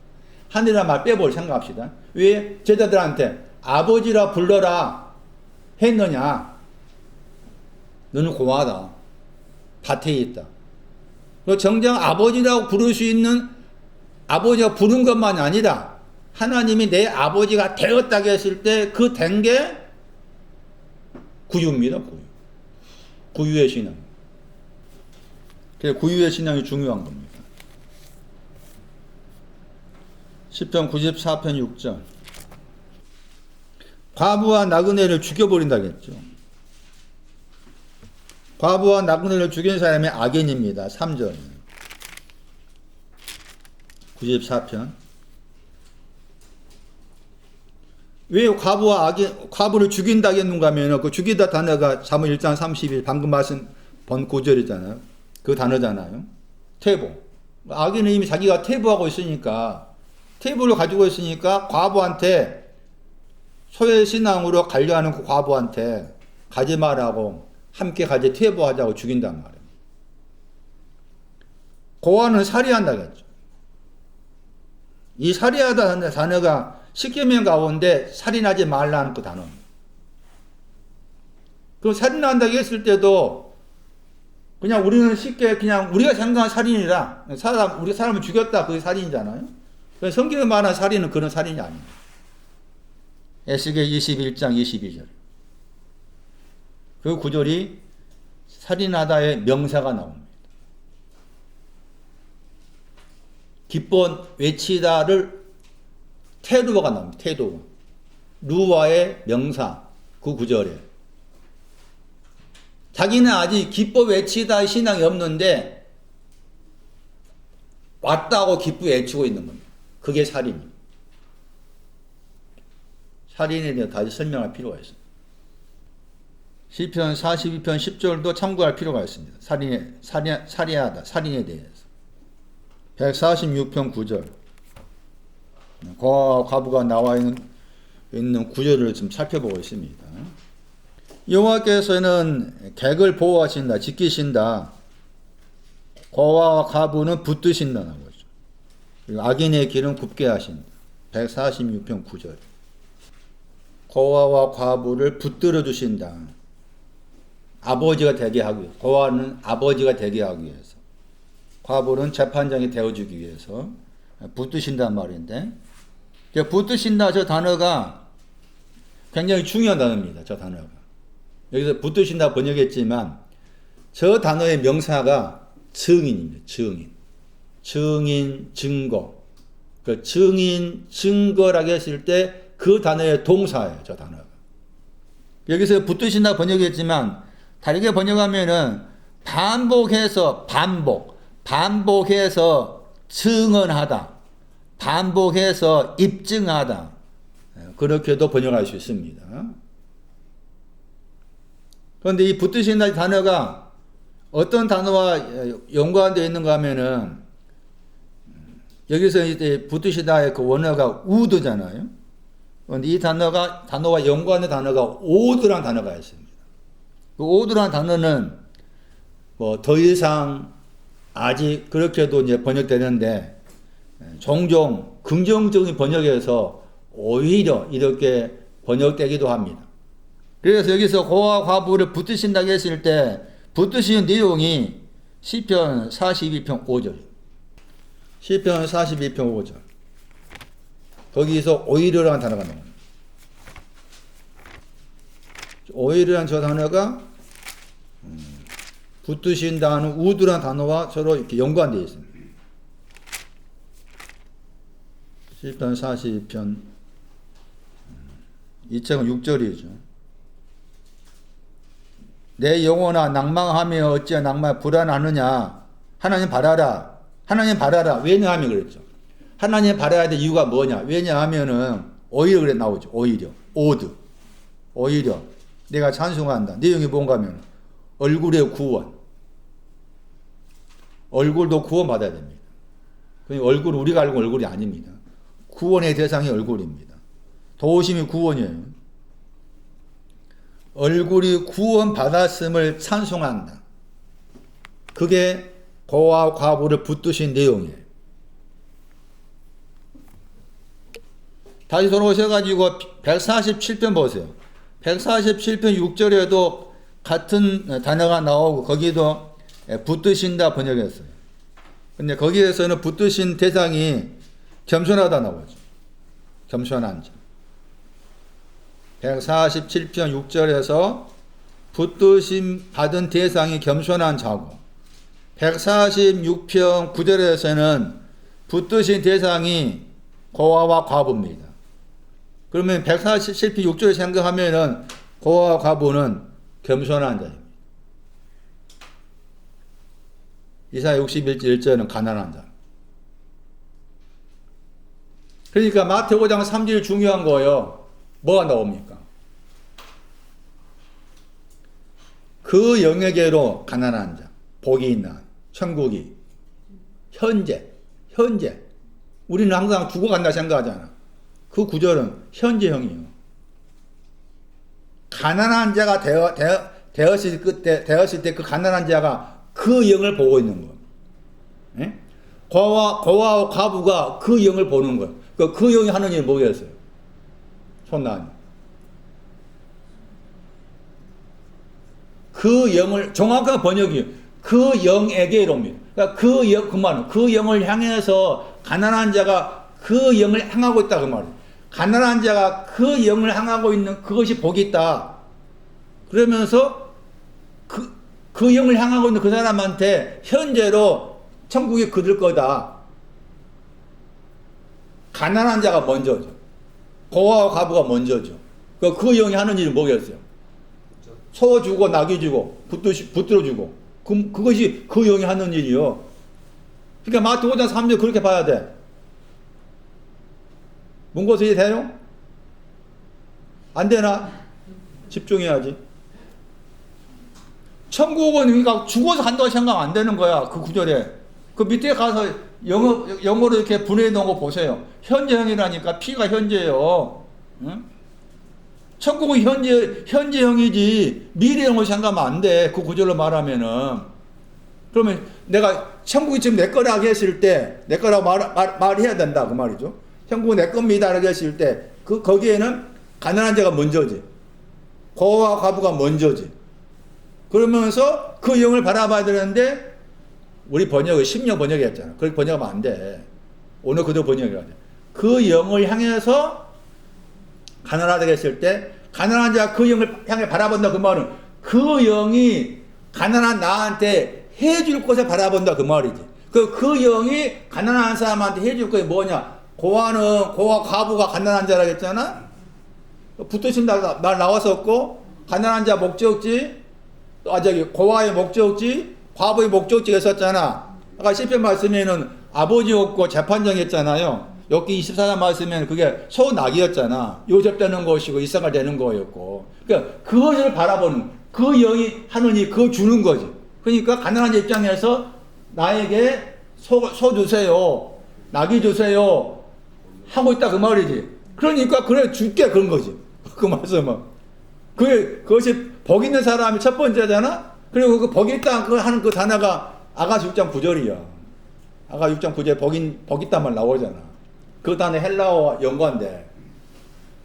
하늘이란 말 빼볼 생각합시다. 왜 제자들한테 아버지라 불러라 했느냐? 너는 고마하다. 밭에 있다. 정작 아버지라고 부를 수 있는 아버지가 부른 것만이 아니라 하나님이 내 아버지가 되었다고 했을 때 그 된 게 구유입니다. 구유의 신앙. 구유의 신앙이 중요한 겁니다. 시편 94편 6절. 과부와 나그네를 죽여버린다겠죠. 과부와 나그네를 죽인 사람이 악인입니다. 3절. 94편. 왜 과부를 죽인다겠는가 하면 그 죽이다 단어가 사무엘 1장 30일 방금 말씀 본 구절이잖아요. 그 단어잖아요. 퇴보. 악인은 이미 자기가 퇴보하고 있으니까 퇴보를 가지고 있으니까 과부한테 소외 신앙으로 관려하는 그 과부한테 가지 말라고 함께 가지 퇴보하자고 죽인단 말이에요. 고아는 살해한다겠죠. 이 살해하다는 단어가 10계명 가운데 살인하지 말라는 그 단어입니다. 그럼 살인한다고 했을 때도 그냥 우리는 쉽게 그냥 우리가 생각한 살인이라 우리 사람을 죽였다 그게 살인이잖아요. 성경에 말하는 살인은 그런 살인이 아닙니다. 에스겔 21장 22절. 그 구절이 살인하다의 명사가 나옵니다. 기뻐 외치다를 테두어가 나옵니다. 테두어. 루와의 명사 그 구절에 자기는 아직 기뻐 외치다의 신앙이 없는데 왔다고 기뻐 외치고 있는 겁니다. 그게 살인입니다. 살인에 대해 다시 설명할 필요가 있습니다. 시편 42편 10절도 참고할 필요가 있습니다. 살인하다, 살인에 대해서. 146편 9절. 과부가 나와 있는 구절을 좀 살펴보고 있습니다. 여호와께서는 객을 보호하신다, 지키신다. 고아와 과부는 붙드신다는 거죠. 그리고 악인의 길은 굽게 하신다. 146편 9절. 고아와 과부를 붙들어 주신다. 아버지가 되게 하기 위해서. 고아는 아버지가 되게 하기 위해서. 과부는 재판장이 되어주기 위해서 붙드신단 말인데, 붙드신다 저 단어가 굉장히 중요한 단어입니다. 저 단어가. 여기서 붙드신다 번역했지만 저 단어의 명사가 증인입니다. 증인, 증거. 그 증인, 증거라고 했을 때 그 단어의 동사예요. 저 단어가. 여기서 붙드신다 번역했지만 다르게 번역하면은 반복해서 반복해서 증언하다, 반복해서 입증하다, 그렇게도 번역할 수 있습니다. 그런데 이 붙드신다 단어가 어떤 단어와 연관되어 있는가 하면은 여기서 이제 붙드시다의 그 원어가 우드잖아요. 그런데 이 단어와 연관된 단어가 오드라는 단어가 있습니다. 그 오드라는 단어는 뭐 더 이상 아직 그렇게도 이제 번역되는데 종종 긍정적인 번역에서 오히려 이렇게 번역되기도 합니다. 그래서 여기서 고아 과부를 붙드신다고 했을 때 붙드시는 내용이 시편 42편 5절. 시편 42편 5절. 거기서 오히려라는 단어가 나옵니다. 오히려라는 저 단어가 붙드신다는 우드라는 단어와 서로 이렇게 연관되어 있습니다. 시편 42편 이 책은 6절이죠. 내 영혼아 낭망하며 어찌 낭만 불안하느냐. 하나님 바라라. 하나님 바라라. 왜냐하면 그랬죠. 하나님 바라야 될 이유가 뭐냐. 왜냐하면은 오히려 그래 나오죠. 오히려. 오히려. 내가 찬송한다. 내용이 뭔가 하면 얼굴의 구원. 얼굴도 구원 받아야 됩니다. 얼굴 우리가 알고 얼굴이 아닙니다. 구원의 대상이 얼굴입니다. 도우심이 구원이에요. 얼굴이 구원 받았음을 찬송한다. 그게 고아 과부를 붙드신 내용이에요. 다시 돌아오셔가지고 147편 보세요. 147편 6절에도 같은 단어가 나오고 거기도 붙드신다 번역했어요. 근데 거기에서는 붙드신 대상이 겸손하다 나오죠. 겸손한 자. 147편 6절에서 붙드심 받은 대상이 겸손한 자고 146편 9절에서는 붙드신 대상이 고아와 과부입니다. 그러면 147편 6절을 생각하면은 고아와 과부는 겸손한 자입니다. 이사야 61절 1절은 가난한 자. 그러니까 마태오 5장 3절이 중요한 거예요. 뭐가 나옵니까? 그 영에게로 가난한 자, 복이 있나, 천국이, 현재. 우리는 항상 죽어간다 생각하잖아. 그 구절은 현재형이에요. 가난한 자가 되었을 때 그 가난한 자가 그 영을 보고 있는 거예요. 예? 고아와 과부가 그 영을 보는 거예요. 그 영이 하는 일이 뭐겠어요? 손나니. 그 영을, 정확한 번역이 그 영에게로입니다. 그러니까 그 영을 향해서 가난한 자가 그 영을 향하고 있다 그 말이에요. 가난한 자가 그 영을 향하고 있는 그것이 복이 있다. 그러면서 그 영을 향하고 있는 그 사람한테 현재로 천국이 그들 거다. 가난한 자가 먼저죠. 고아와 과부가 먼저죠. 그 영이 하는 일이 뭐겠어요? 소 주고 낙이 주고 붙들어 주고 그것이 그 영이 하는 일이요. 그러니까 마태오 5장 3절 그렇게 봐야 돼. 문고서 이해돼요? 안 되나? 집중해야지. 천국은 그러니까 죽어서 간다고 생각 안 되는 거야. 그 구절에. 그 밑에 가서 영어로 이렇게 분해해 놓은 거 보세요. 현재형이라니까 피가 현재예요. 응? 천국은 현재형이지 미래형을 생각하면 안 돼. 그 구절로 말하면은. 그러면 내가 천국이 지금 내 거라고 했을 때 내 거라고 말해야 된다 그 말이죠. 천국은 내 겁니다 라고 했을 때 거기에는 가난한 자가 먼저지. 고아와 과부가 먼저지. 그러면서 그 영을 바라봐야 되는데 우리 번역을 심령 번역이 했잖아. 그렇게 번역하면 안 돼. 오늘 그대로 번역해야 돼. 그 영을 향해서 가난하다고 했을 때 가난한 자가 그 영을 향해 바라본다 그 말은 그 영이 가난한 나한테 해줄 것을 바라본다 그 말이지. 그 영이 가난한 사람한테 해줄 것이 뭐냐? 고아 과부가 가난한 자라고 했잖아. 붙으신다 말 나왔었고 가난한 자 목적지 고아의 목적지 과부의 목적지가 있었잖아. 아까 시편 말씀에는 아버지 없고 재판장 했잖아요. 여기 24장 말씀에는 그게 소낙이었잖아. 요셉 되는 것이고 이삭을 되는 거였고. 그러니까 그것을 바라보는 그 영이 하느니 그거 주는 거지. 그러니까 가난한 입장에서 나에게 소 주세요. 낙이 주세요. 하고 있다 그 말이지. 그러니까 그래 줄게 그런 거지. 그 말씀은. 그것이 복 있는 사람이 첫 번째잖아. 그리고 그 복 있다 하는 그 단어가 아가서 6장 9절이야. 아가 6장 9절에 복 있단 말 나오잖아. 그 단어 헬라어와 연관돼.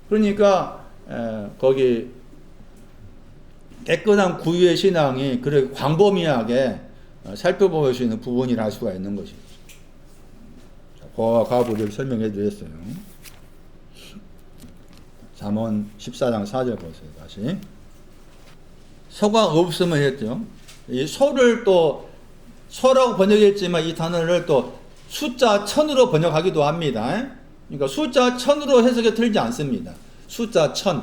그러니까 거기 깨끗한 구유의 신앙이 그렇게 광범위하게 살펴볼 수 있는 부분이라 할 수가 있는 것이죠. 고아와 과부를 설명해 드렸어요. 잠언 14장 4절 보세요. 다시. 소가 없으면 했죠. 이 소를 또 소라고 번역했지만 이 단어를 또 숫자 1000으로 번역하기도 합니다. 그러니까 숫자 1000으로 해석이 틀리지 않습니다. 숫자 1000.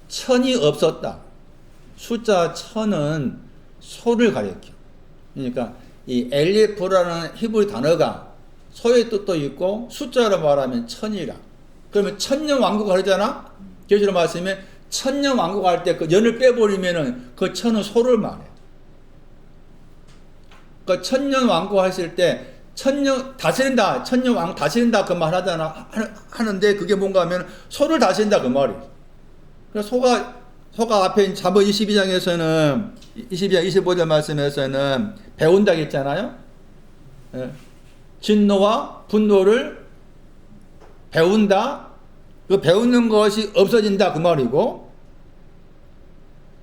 1000이 없었다. 숫자 1000은 소를 가리켜. 그러니까 이 엘리프라는 히브리 단어가 소의 뜻도 있고 숫자로 말하면 1000이라. 그러면 천년 왕국 하잖아. 계시록 말씀에 천년 왕국 할 때 그 연을 빼버리면은 그 1000은 소를 말해. 그 천년 왕국 하실 때 천년 다스린다, 천년 왕 다스린다 그 말 하는데 그게 뭔가 하면 소를 다스린다 그 말이에요. 그래서 소가 앞에 잠언 22장에서는 22장 25절 말씀에서는 배운다 했잖아요. 예. 진노와 분노를 배운다, 그 배우는 것이 없어진다 그 말이고,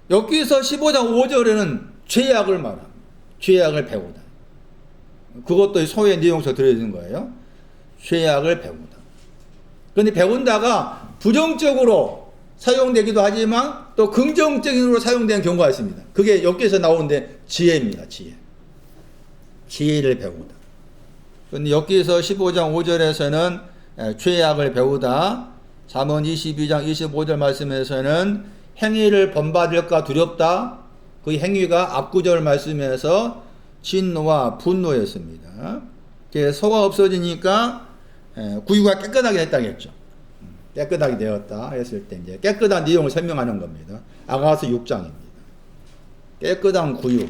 여기서 15장 5절에는 죄악을 말합니다. 죄악을 배우다. 그것도 소의 내용에서 들어있는 거예요. 죄악을 배우다. 그런데 배운다가 부정적으로 사용되기도 하지만 또 긍정적으로 사용되는 경우가 있습니다. 그게 여기에서 나오는데 지혜입니다. 지혜. 지혜를 배우다. 그런데 여기에서 15장 5절에서는 죄악을 배우다. 잠언 22장 25절 말씀에서는 행위를 본받을까 두렵다. 그 행위가 앞구절 말씀에서 진노와 분노였습니다. 소가 없어지니까 구유가 깨끗하게 됐다고 했죠. 깨끗하게 되었다 했을 때 이제 깨끗한 내용을 설명하는 겁니다. 아가서 6장입니다. 깨끗한 구유.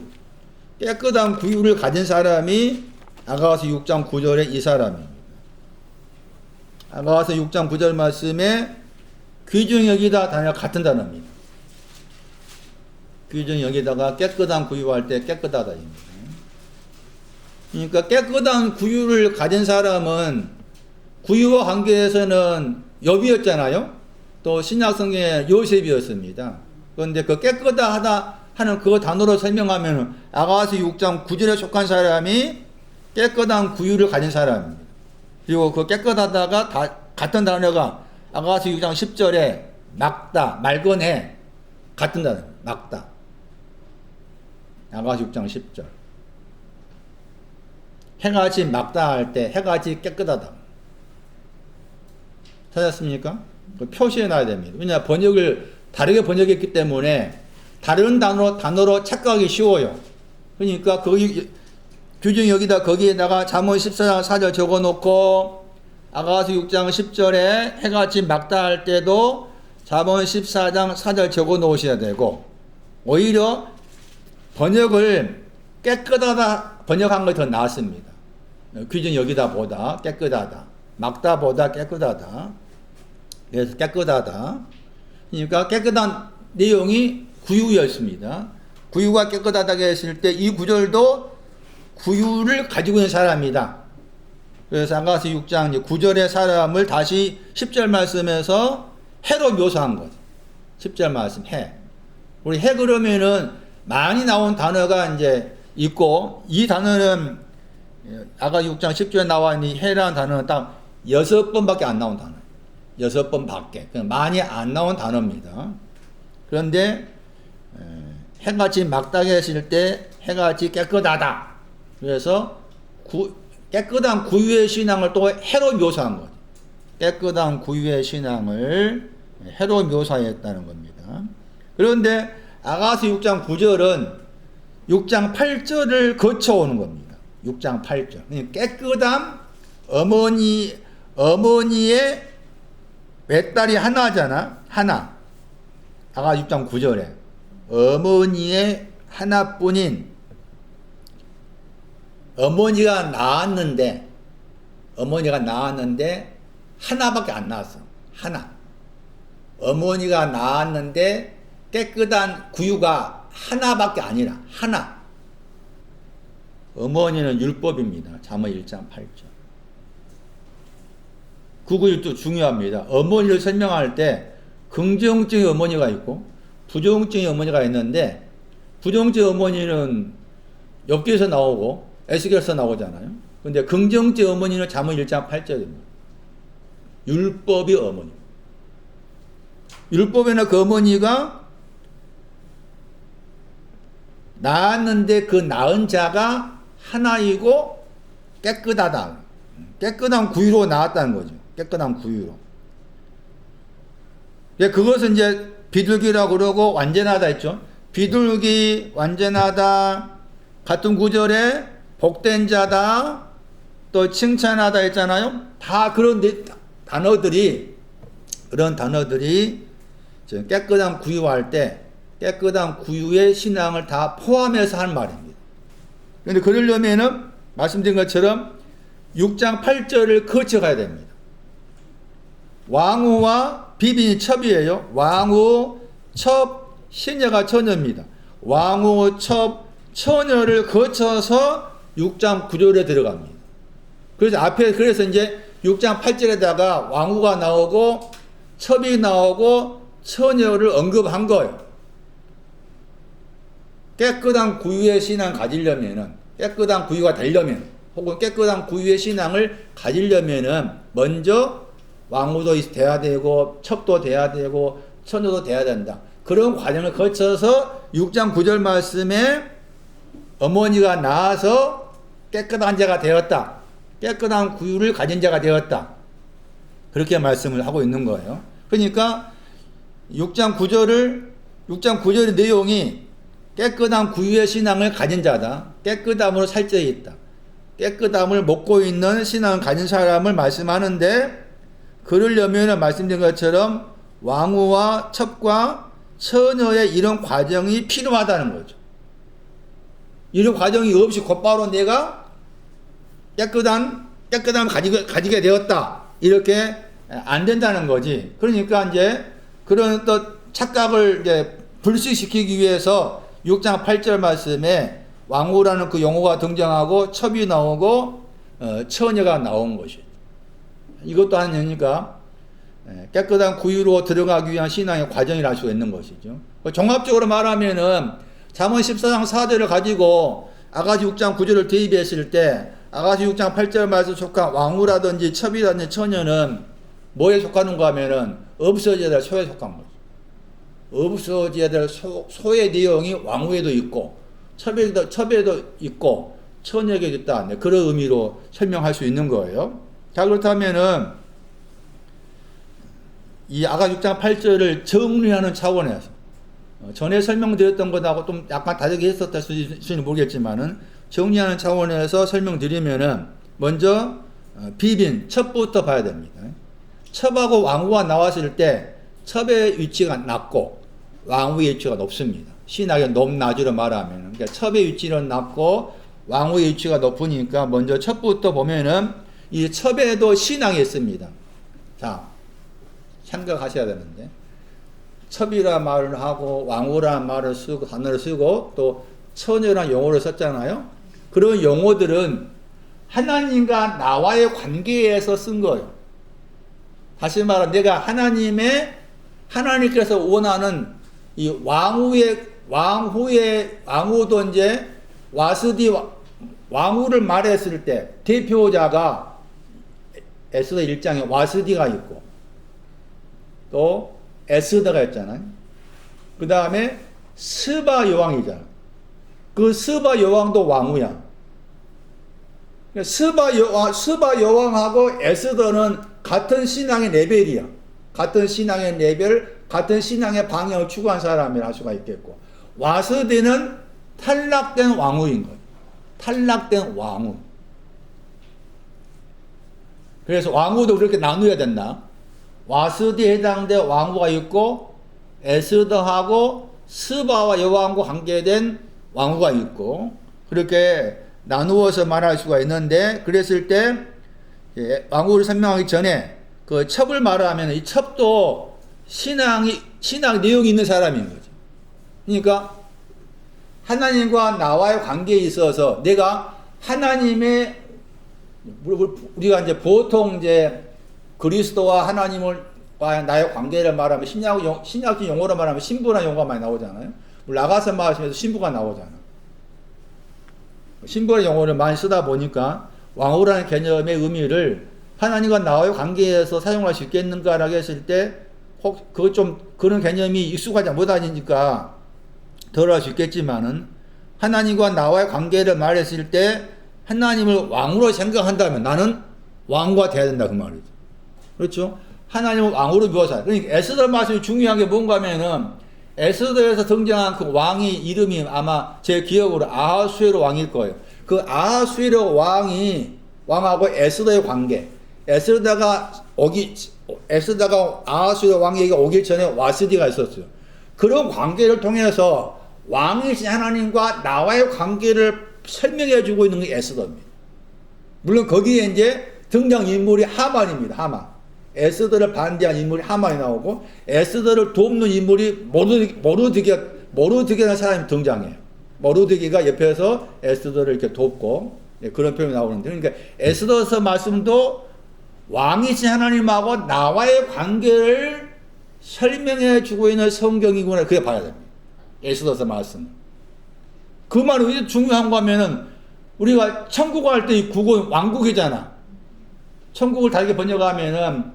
깨끗한 구유를 가진 사람이 아가서 6장 9절에 이 사람입니다. 아가서 6장 9절 말씀에 귀중 여기다 단어 같은 단어입니다. 귀중 여기다가 깨끗한 구유할 때 깨끗하다입니다. 그러니까 깨끗한 구유를 가진 사람은 구유와 관계에서는 욥이었잖아요. 또 신약 성경의 요셉이었습니다. 그런데 그 깨끗하다 하는 그 단어로 설명하면 아가서 6장 9절에 속한 사람이 깨끗한 구유를 가진 사람입니다. 그리고 그 깨끗하다가 다 같은 단어가 아가서 6장 10절에 막다, 말건해 같은 단어, 막다. 아가서 6장 10절. 해같이 막다 할 때 해같이 깨끗하다. 찾았습니까? 표시해 놔야 됩니다. 왜냐 번역을 다르게 번역했기 때문에 다른 단어로 착각하기 쉬워요. 그러니까 거기 규정 여기다 거기에다가 잠언 14장 4절 적어놓고 아가서 6장 10절에 해같이 막다 할 때도 잠언 14장 4절 적어놓으셔야 되고, 오히려 번역을 깨끗하다 번역한 것이 더 낫습니다. 규정 여기다 보다 깨끗하다, 막다 보다 깨끗하다. 그래서 깨끗하다. 그러니까 깨끗한 내용이 구유였습니다. 구유가 깨끗하다고 했을 때 이 구절도 구유를 가지고 있는 사람이다. 그래서 아가서 6장 9절의 사람을 다시 10절 말씀에서 해로 묘사한 거죠. 10절 말씀 해. 우리 해 그러면은 많이 나온 단어가 이제 있고, 이 단어는 아가 6장 10절에 나와 있는 해라는 단어는 딱 6번밖에 안 나온 단어. 6번밖에. 많이 안 나온 단어입니다. 그런데 해같이 막다게 했을 때 해같이 깨끗하다. 그래서 깨끗한 구유의 신앙을 또 해로 묘사한 거죠. 깨끗한 구유의 신앙을 해로 묘사했다는 겁니다. 그런데 아가서 6장 9절은 6장 8절을 거쳐오는 겁니다. 6장 8절. 깨끗함, 어머니의 외딸이 하나잖아. 하나. 아가서 6장 9절에 어머니의 하나뿐인, 어머니가 낳았는데 하나밖에 안 낳았어. 하나. 어머니가 낳았는데 깨끗한 구유가 하나밖에 아니라 하나. 어머니는 율법입니다. 잠언 1장 8절. 그 구절도 중요합니다. 어머니를 설명할 때 긍정적인 어머니가 있고 부정적인 어머니가 있는데, 부정적인 어머니는 욥기에서 나오고 에스겔에서 나오잖아요. 근데 긍정적인 어머니는 잠언 1장 8절입니다. 율법이 어머니. 율법에는 그 어머니가 낳았는데 그 낳은 자가 하나이고 깨끗하다. 깨끗한 구유로 낳았다는 거죠. 깨끗한 구유로. 그것은 이제 비둘기라고 그러고 완전하다 했죠. 비둘기, 완전하다, 같은 구절에 복된 자다, 또 칭찬하다 했잖아요. 다 그런 단어들이 깨끗한 구유할 때 깨끗한 구유의 신앙을 다 포함해서 하는 말입니다. 그런데 그러려면은 말씀드린 것처럼 6장 8절을 거쳐가야 됩니다. 왕후와 비빈이 첩이에요. 왕후, 첩, 시녀가 처녀입니다. 왕후, 첩, 처녀를 거쳐서 6장 9절에 들어갑니다. 그래서 이제 6장 8절에다가 왕후가 나오고 첩이 나오고 처녀를 언급한 거예요. 깨끗한 구유의 신앙 가지려면은, 깨끗한 구유가 되려면, 혹은 깨끗한 구유의 신앙을 가지려면은 먼저 왕후도 돼야 되고 첩도 돼야 되고 처녀도 돼야 된다. 그런 과정을 거쳐서 6장 9절 말씀에 어머니가 낳아서 깨끗한 자가 되었다. 깨끗한 구유를 가진 자가 되었다. 그렇게 말씀을 하고 있는 거예요. 그러니까 6장 9절의 내용이 깨끗한 구유의 신앙을 가진 자다. 깨끗함으로 살쪄 있다. 깨끗함을 먹고 있는 신앙을 가진 사람을 말씀하는데, 그러려면 말씀드린 것처럼 왕후와 첩과 처녀의 이런 과정이 필요하다는 거죠. 이런 과정이 없이 곧바로 내가 깨끗함을 가지게 되었다. 이렇게 안 된다는 거지. 그러니까 이제 그런 또 착각을 이제 불식시키기 위해서 6장 8절 말씀에 왕후라는 그 용어가 등장하고 첩이 나오고 처녀가 나온 것이죠. 이것도 아니니까 깨끗한 구유로 들어가기 위한 신앙의 과정이라 할 수가 있는 것이죠. 종합적으로 말하면은 잠언 14장 4절을 가지고 아가시 6장 9절을 대입했을 때 아가시 6장 8절 말씀 속한 왕후라든지 첩이라든지 처녀는 뭐에 속하는가 하면은 없어져야 될 소에 속한 거죠. 없어져야 될 소의 내용이 왕후에도 있고 첩에도 있고 처녀에게도 있다. 그런 의미로 설명할 수 있는 거예요. 자, 그렇다면은 이 아가시 6장 8절을 정리하는 차원에서 전에 설명드렸던 것하고 좀 약간 다르게 했었다 수는 모르겠지만은 정리하는 차원에서 설명드리면은 먼저 비빈 첩부터 봐야 됩니다. 첩하고 왕후가 나왔을 때 첩의 위치가 낮고 왕후의 위치가 높습니다. 신학의 높낮이로 말하면, 그러니까 첩의 위치는 낮고 왕후의 위치가 높으니까 먼저 첩부터 보면은 이 첩에도 신앙이 있습니다. 자, 생각하셔야 되는데, 첩이라 말을 하고 왕후라는 말을 쓰고 단어를 쓰고 또 처녀라는 용어를 썼잖아요. 그런 용어들은 하나님과 나와의 관계에서 쓴 거예요. 다시 말하면 내가 하나님께서 원하는 이 왕후도 이제 와스디 왕후를 말했을 때 대표자가 에스더 1장에 와스디가 있고 또 에스더가 있잖아요. 그 다음에 스바 여왕이잖아. 그 스바 여왕도 왕후야. 스바 여왕하고 에스더는 같은 신앙의 레벨이야. 같은 신앙의 레벨, 같은 신앙의 방향을 추구한 사람이라 할 수가 있겠고, 와스디는 탈락된 왕후인 거예요. 탈락된 왕후. 그래서 왕후도 그렇게 나누어야 된다. 와스디에 해당된 왕후가 있고 에스더하고 스바와 여왕과 관계된 왕후가 있고, 그렇게 나누어서 말할 수가 있는데, 그랬을 때 왕후를 설명하기 전에 그 첩을 말하면 이 첩도 신앙 내용이 있는 사람인 거죠. 그러니까 하나님과 나와의 관계에 있어서 내가 하나님의, 우리가 이제 보통 이제 그리스도와 하나님과 나의 관계를 말하면 신약적 용어로 말하면 신부라는 용어가 많이 나오잖아요. 나가서 말하면서 신부가 나오잖아. 신부라는 용어를 많이 쓰다 보니까 왕후라는 개념의 의미를 하나님과 나와의 관계에서 사용할 수 있겠는가라고 했을 때 혹 그런 개념이 익숙하지 못하니까 덜 할 수 있겠지만은, 하나님과 나와의 관계를 말했을 때 하나님을 왕으로 생각한다면 나는 왕과 돼야 된다 그 말이죠. 그렇죠? 하나님을 왕으로 묘사. 그러니까 에스더 말씀이 중요한 게 뭔가 하면은 에스더에서 등장한 그 왕의 이름이 아마 제 기억으로 아하수에로 왕일 거예요. 그 아하수에로 왕하고 에스더의 관계. 에스더가 아하수에로 왕에게 오기 전에 와스디가 있었어요. 그런 관계를 통해서 왕이신 하나님과 나와의 관계를 설명해 주고 있는 게 에스더입니다. 물론 거기에 이제 등장인물이 하만입니다. 하만. 에스더를 반대한 인물이 하만이 나오고, 에스더를 돕는 인물이 모르드게라는 사람이 등장해요. 모르드게가 옆에서 에스더를 이렇게 돕고, 그런 표현이 나오는데, 그러니까 에스더서 말씀도 왕이신 하나님하고 나와의 관계를 설명해 주고 있는 성경이구나. 그게 봐야 됩니다. 에스더서 말씀. 그 말이 왜 중요한 거 하면은 우리가 천국 갈 때 이 국은 왕국이잖아. 천국을 다르게 번역하면은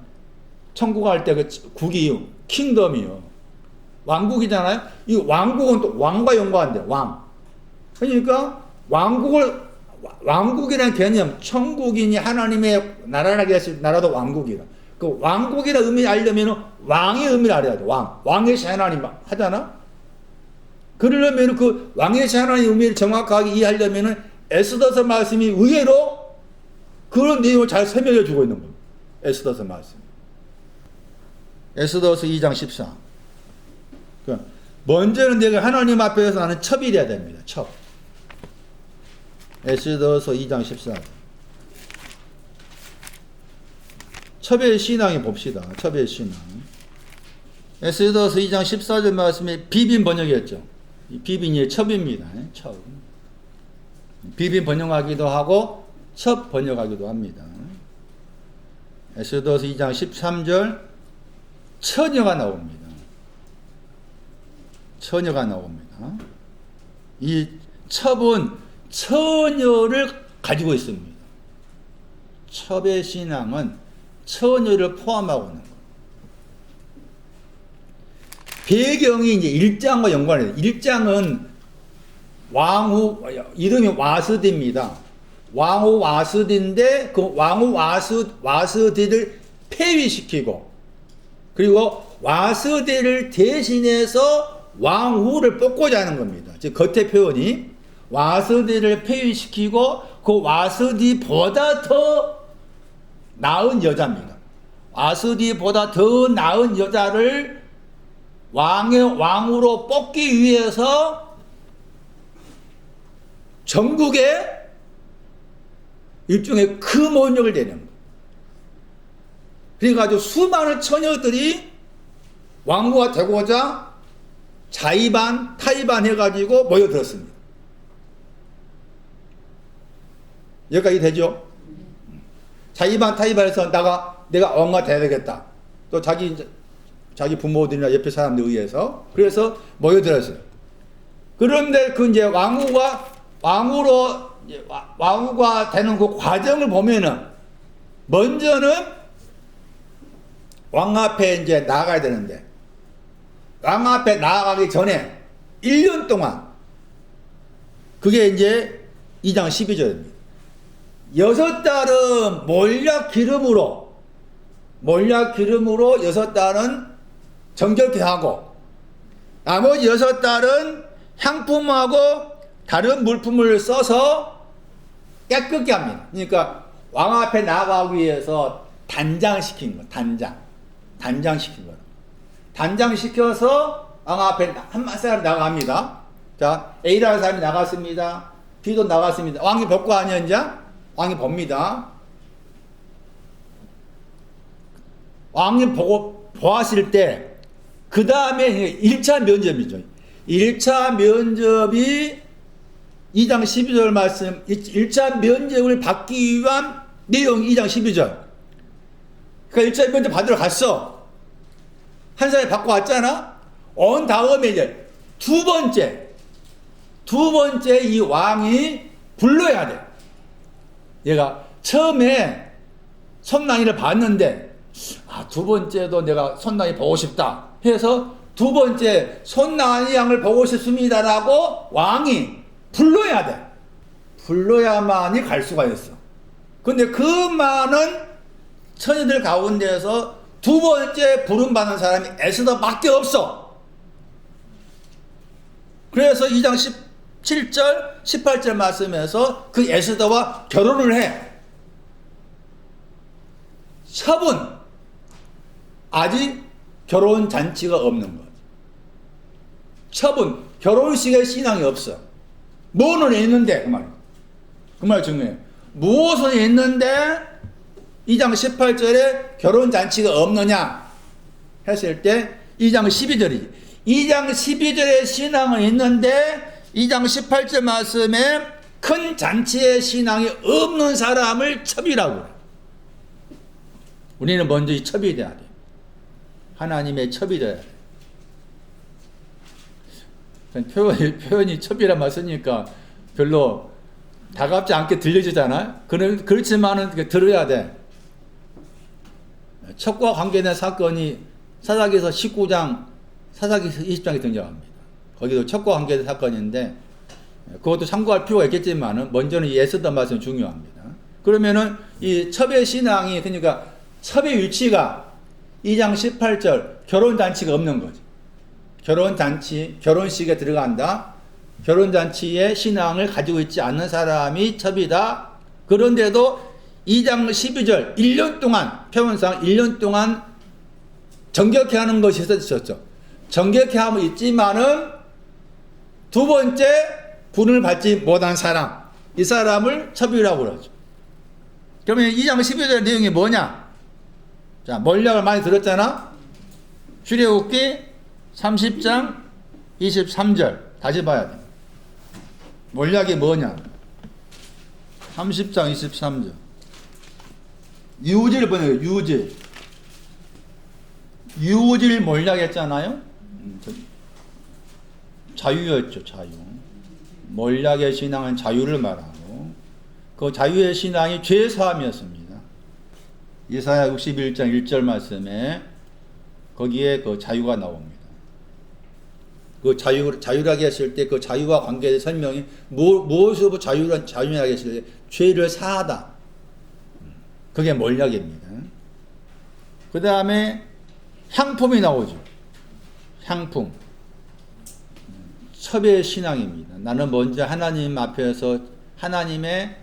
천국 갈 때 그 국이 킹덤이요. 왕국이잖아요. 이 왕국은 또 왕과 연관돼. 왕. 그러니까 왕국이라는 개념, 천국이니 하나님의 나라라고 했을 나라도 왕국이라. 그 왕국이라는 의미를 알려면 왕의 의미를 알아야 돼. 왕의 하나님 하잖아. 그러려면 그 왕의 하나님 의미를 정확하게 이해하려면 에스더서 말씀이 의외로 그런 내용을 잘 설명해 주고 있는 겁니다. 에스더서 말씀. 에스더서 2장 14. 먼저는 내가 하나님 앞에서 나는 첩이 돼야 됩니다. 첩. 에스더서 2장 14. 첩의 신앙에 봅시다. 첩의 신앙. 에스더서 2장 14절 말씀에 비빈 번역이었죠. 이 비빈이 첩입니다. 첩. 비빈 번역하기도 하고 첩 번역하기도 합니다. 에스더서 2장 13절 처녀가 나옵니다. 처녀가 나옵니다. 이 첩은 처녀를 가지고 있습니다. 첩의 신앙은 처녀를 포함하고 있는 거예요. 배경이 이제 1장과 연관해요. 1장은 왕후, 이름이 와스디입니다. 왕후 와스디인데 그 왕후 와스디를 폐위시키고 그리고 와스디를 대신해서 왕후를 뽑고자 하는 겁니다. 즉 겉의 표현이 와스디를 폐위시키고 그 와스디보다 더 나은 여자입니다. 와스디보다 더 나은 여자를 왕으로 뽑기 위해서 전국에 일종의 금원력을 내는 거예요. 그래가지고 수많은 처녀들이 왕후가 되고자 자의반, 타의반 해가지고 모여들었습니다. 여기까지 되죠? 자의반, 타의반에서 내가 왕후가 돼야 되겠다. 또 자기 부모들이나 옆에 사람들 의해서 그래서 모여들었어요. 그런데 그 이제 왕후가 되는 그 과정을 보면은 먼저는 왕 앞에 이제 나가야 되는데 왕 앞에 나아가기 전에 1년 동안 그게 이제 2장 12절입니다. 6달은 몰약 기름으로 6달은 정결케 하고 나머지 6달은 향품하고 다른 물품을 써서 깨끗게 합니다. 그러니까 왕 앞에 나가기 위해서 단장시킨 거, 단장시킨 거예요. 단장시켜서 왕 앞에 한 사람 나갑니다. 자, A라는 사람이 나갔습니다. B도 나갔습니다. 왕이 볼 거 아니야, 이제? 왕이 봅니다. 왕이 보았을 때, 그 다음에 1차 면접이죠. 1차 면접이 2장 12절 말씀, 1차 면접을 받기 위한 내용 2장 12절. 그러니까 1차 면접 받으러 갔어. 한 사람이 받고 왔잖아? 온 다음에 이제 두 번째 이 왕이 불러야 돼. 얘가 처음에 선랑이를 봤는데, 두 번째도 내가 선랑이 보고 싶다 해서 두 번째 선랑이 양을 보고 싶습니다라고 왕이 불러야 돼. 불러야만이 갈 수가 있어. 근데 그 많은 처녀들 가운데서 두 번째 부름받는 사람이 에스더밖에 없어. 그래서 2장 17절, 18절 말씀에서 그 에스더와 결혼을 해. 첩은 아직 결혼 잔치가 없는 거지. 첩은 결혼식에 신앙이 없어. 뭐는 있는데, 그 말 중요해요. 무엇은 있는데 2장 18절에 결혼 잔치가 없느냐 했을 때 2장 12절이지. 2장 12절에 신앙은 있는데 2장 18절 말씀에 큰 잔치에 신앙이 없는 사람을 첩이라고 그래. 우리는 먼저 이 첩이 돼야 돼. 하나님의 첩이 되어야 돼. 표현이 첩이란 말 쓰니까 별로 다갑지 않게 들려지잖아. 그렇지만은 들어야 돼. 첩과 관계된 사건이 사사기서 19장, 사사기서 20장에 등장합니다. 거기도 첩과 관계된 사건인데 그것도 참고할 필요가 있겠지만은 먼저는 예서던 말씀이 중요합니다. 그러면은 이 첩의 신앙이, 그러니까 첩의 위치가 2장 18절 결혼잔치가 없는 거죠. 결혼잔치, 결혼식에 들어간다. 결혼잔치의 신앙을 가지고 있지 않는 사람이 첩이다. 그런데도 2장 12절 1년 동안, 표현상 1년 동안 정결케 하는 것이 있었죠. 정결케 하면 있지만은 두 번째 군을 받지 못한 사람, 이 사람을 첩이라고 그러죠. 그러면 2장 12절 내용이 뭐냐? 자, 몰약을 많이 들었잖아? 출애굽기 30장 23절 다시 봐야 돼. 몰약이 뭐냐? 30장 23절 유질 보내요. 유질 몰약했잖아요. 자유였죠. 자유. 몰약의 신앙은 자유를 말하고 그 자유의 신앙이 죄사함이었습니다. 이사야 61장 1절 말씀에 거기에 그 자유가 나옵니다. 그 자유라게 했을 때 그 자유와 관계된 설명이 무엇으로 자유라게 했을 때 죄를 사하다. 그게 몰약입니다. 그 다음에 향품이 나오죠. 향품. 첩의 신앙입니다. 나는 먼저 하나님 앞에서 하나님의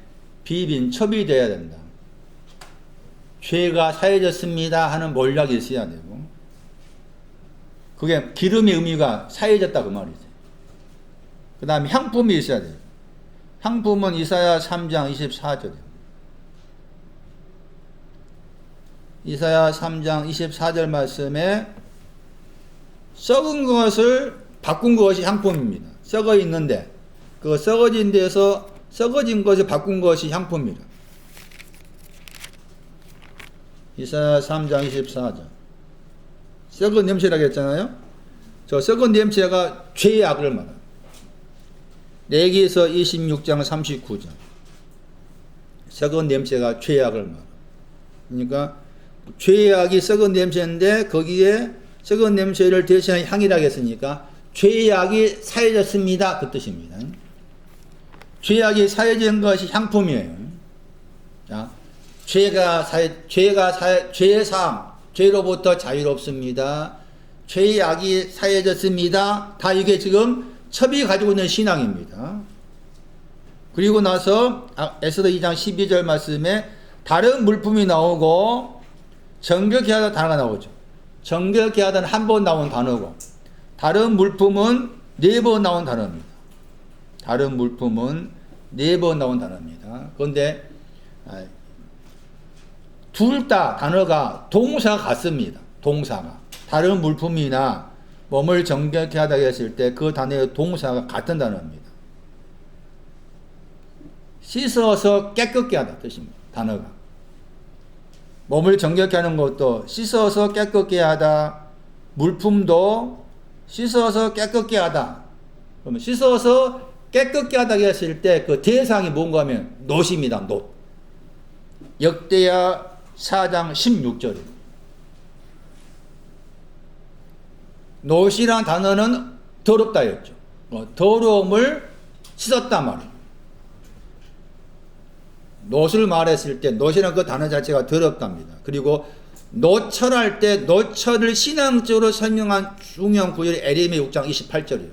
비빈 첩이 되어야 된다. 죄가 사해졌습니다 하는 몰약이 있어야 되고, 그게 기름의 의미가 사해졌다 그 말이죠. 그 다음에 향품이 있어야 돼요. 향품은 이사야 3장 24절이에요. 이사야 3장 24절 말씀에 썩은 것을 바꾼 것이 향품입니다. 썩어 있는데 그 썩어진 데서 썩어진 것을 바꾼 것이 향품입니다. 이사야 3장 24절. 썩은 냄새라고 했잖아요. 저 썩은 냄새가 죄의 악을 말합니다. 레위기서 26장 39절. 썩은 냄새가 죄의 악을 말합니다. 그러니까 죄의 악이 썩은 냄새인데 거기에 썩은 냄새를 대신한 향이라고 했으니까 죄의 악이 사해졌습니다 그 뜻입니다. 죄의 악이 사해진 것이 향품이에요. 자, 죄의 사함, 죄로부터 자유롭습니다. 죄의 악이 사해졌습니다. 다 이게 지금 첩이 가지고 있는 신앙입니다. 그리고 나서 에스더 2장 12절 말씀에 다른 물품이 나오고 정결케 하다 단어가 나오죠. 정결케 하다는 한 번 나온 단어고, 다른 물품은 4번 나온 단어입니다. 다른 물품은 4번 나온 단어입니다. 그런데 둘 다 단어가 동사가 같습니다. 동사가. 다른 물품이나 몸을 정결케 하다 했을 때 그 단어의 동사가 같은 단어입니다. 씻어서 깨끗게 하다 뜻입니다. 단어가. 몸을 정결케 하는 것도 씻어서 깨끗게 하다. 물품도 씻어서 깨끗게 하다. 그러면 씻어서 깨끗게 하다 했을 때 그 대상이 뭔가 하면 놋입니다. 놋. 역대하 4장 16절입니다. 놋이란 단어는 더럽다였죠. 더러움을 씻었단 말이에요. 놋을 말했을 때 놋이란 그 단어 자체가 더럽답니다. 그리고 노철할 때 노철을 신앙적으로 설명한 중요한 구절이 에레미야 6장 28절이었죠.